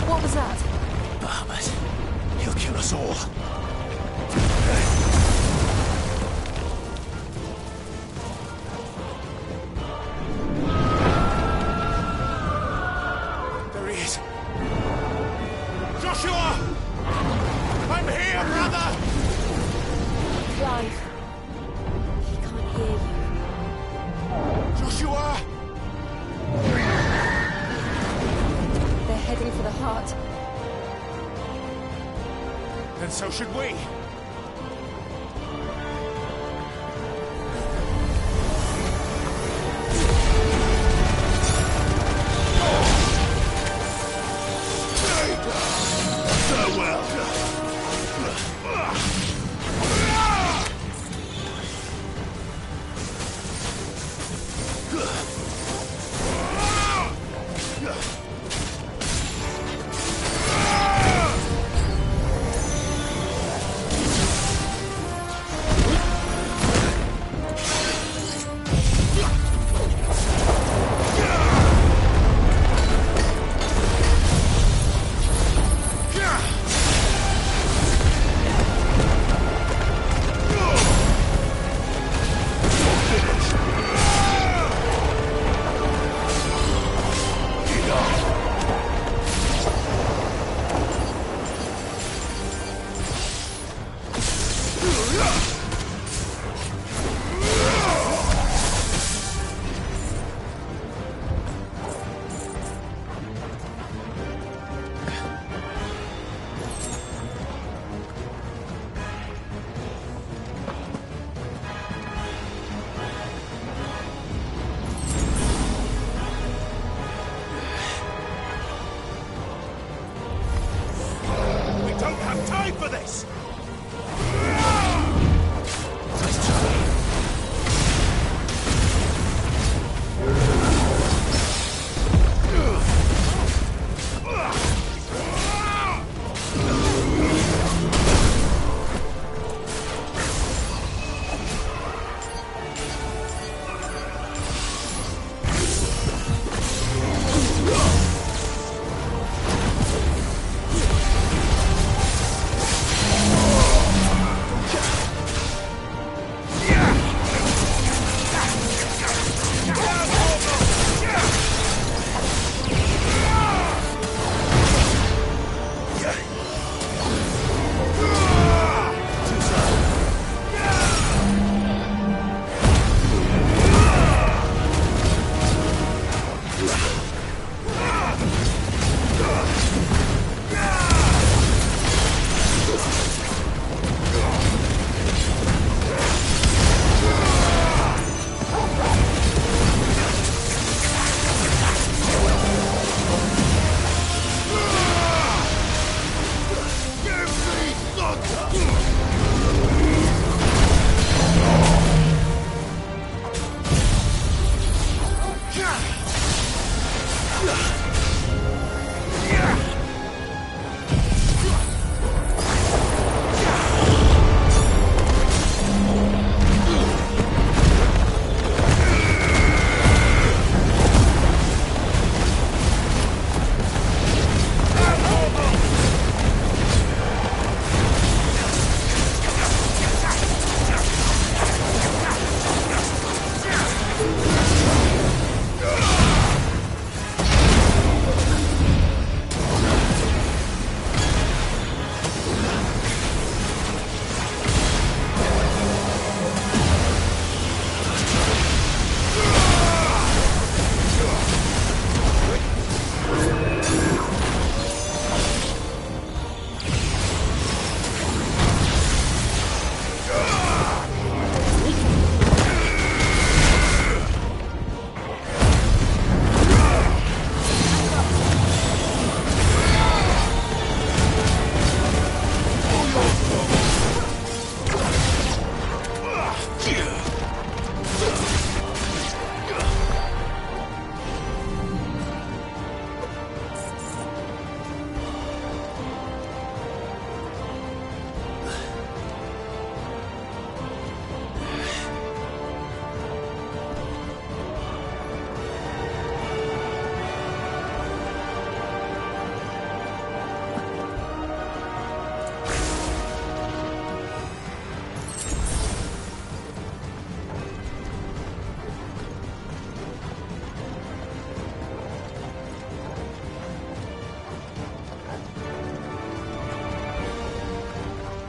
What was that? Bahamut. He'll kill us all. There he is. Joshua! I'm here, brother! Clive. He can't hear you. Joshua! They're heading for the heart. Then so should we. Farewell.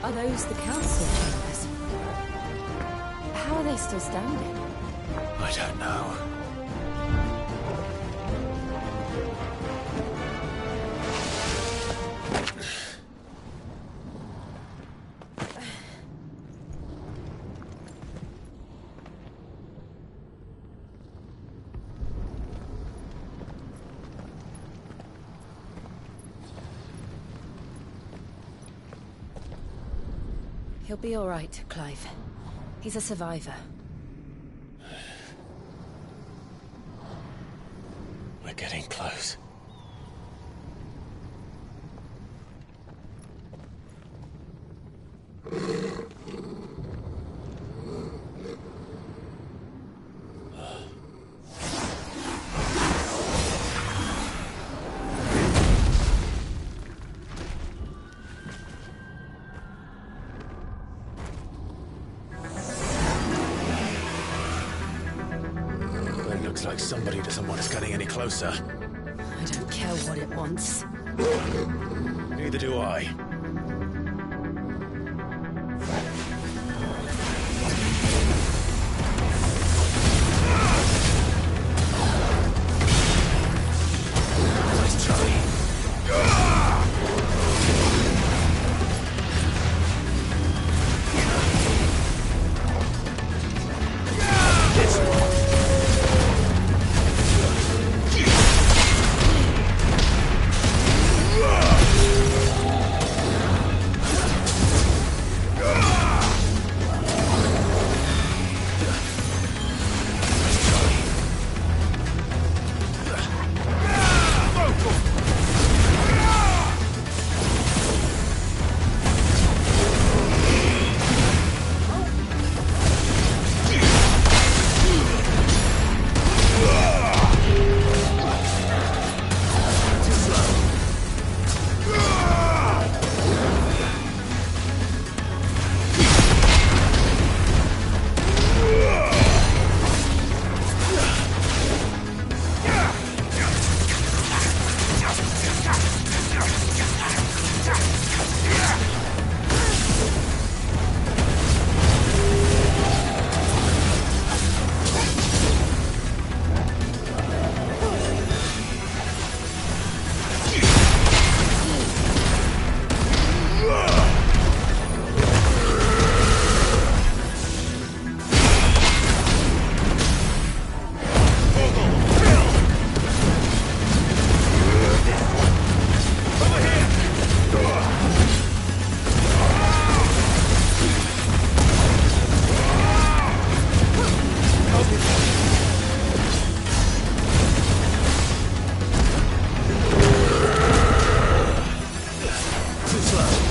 Are those the council chambers? How are they still standing? I don't know. He'll be all right, Clive. He's a survivor. We're getting close. Looks like somebody doesn't want us getting any closer. I don't care what it wants. Neither do I. Too slow.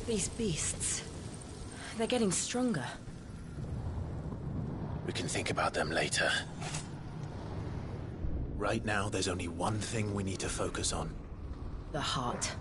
These beasts... they're getting stronger. We can think about them later. Right now, there's only one thing we need to focus on. The heart.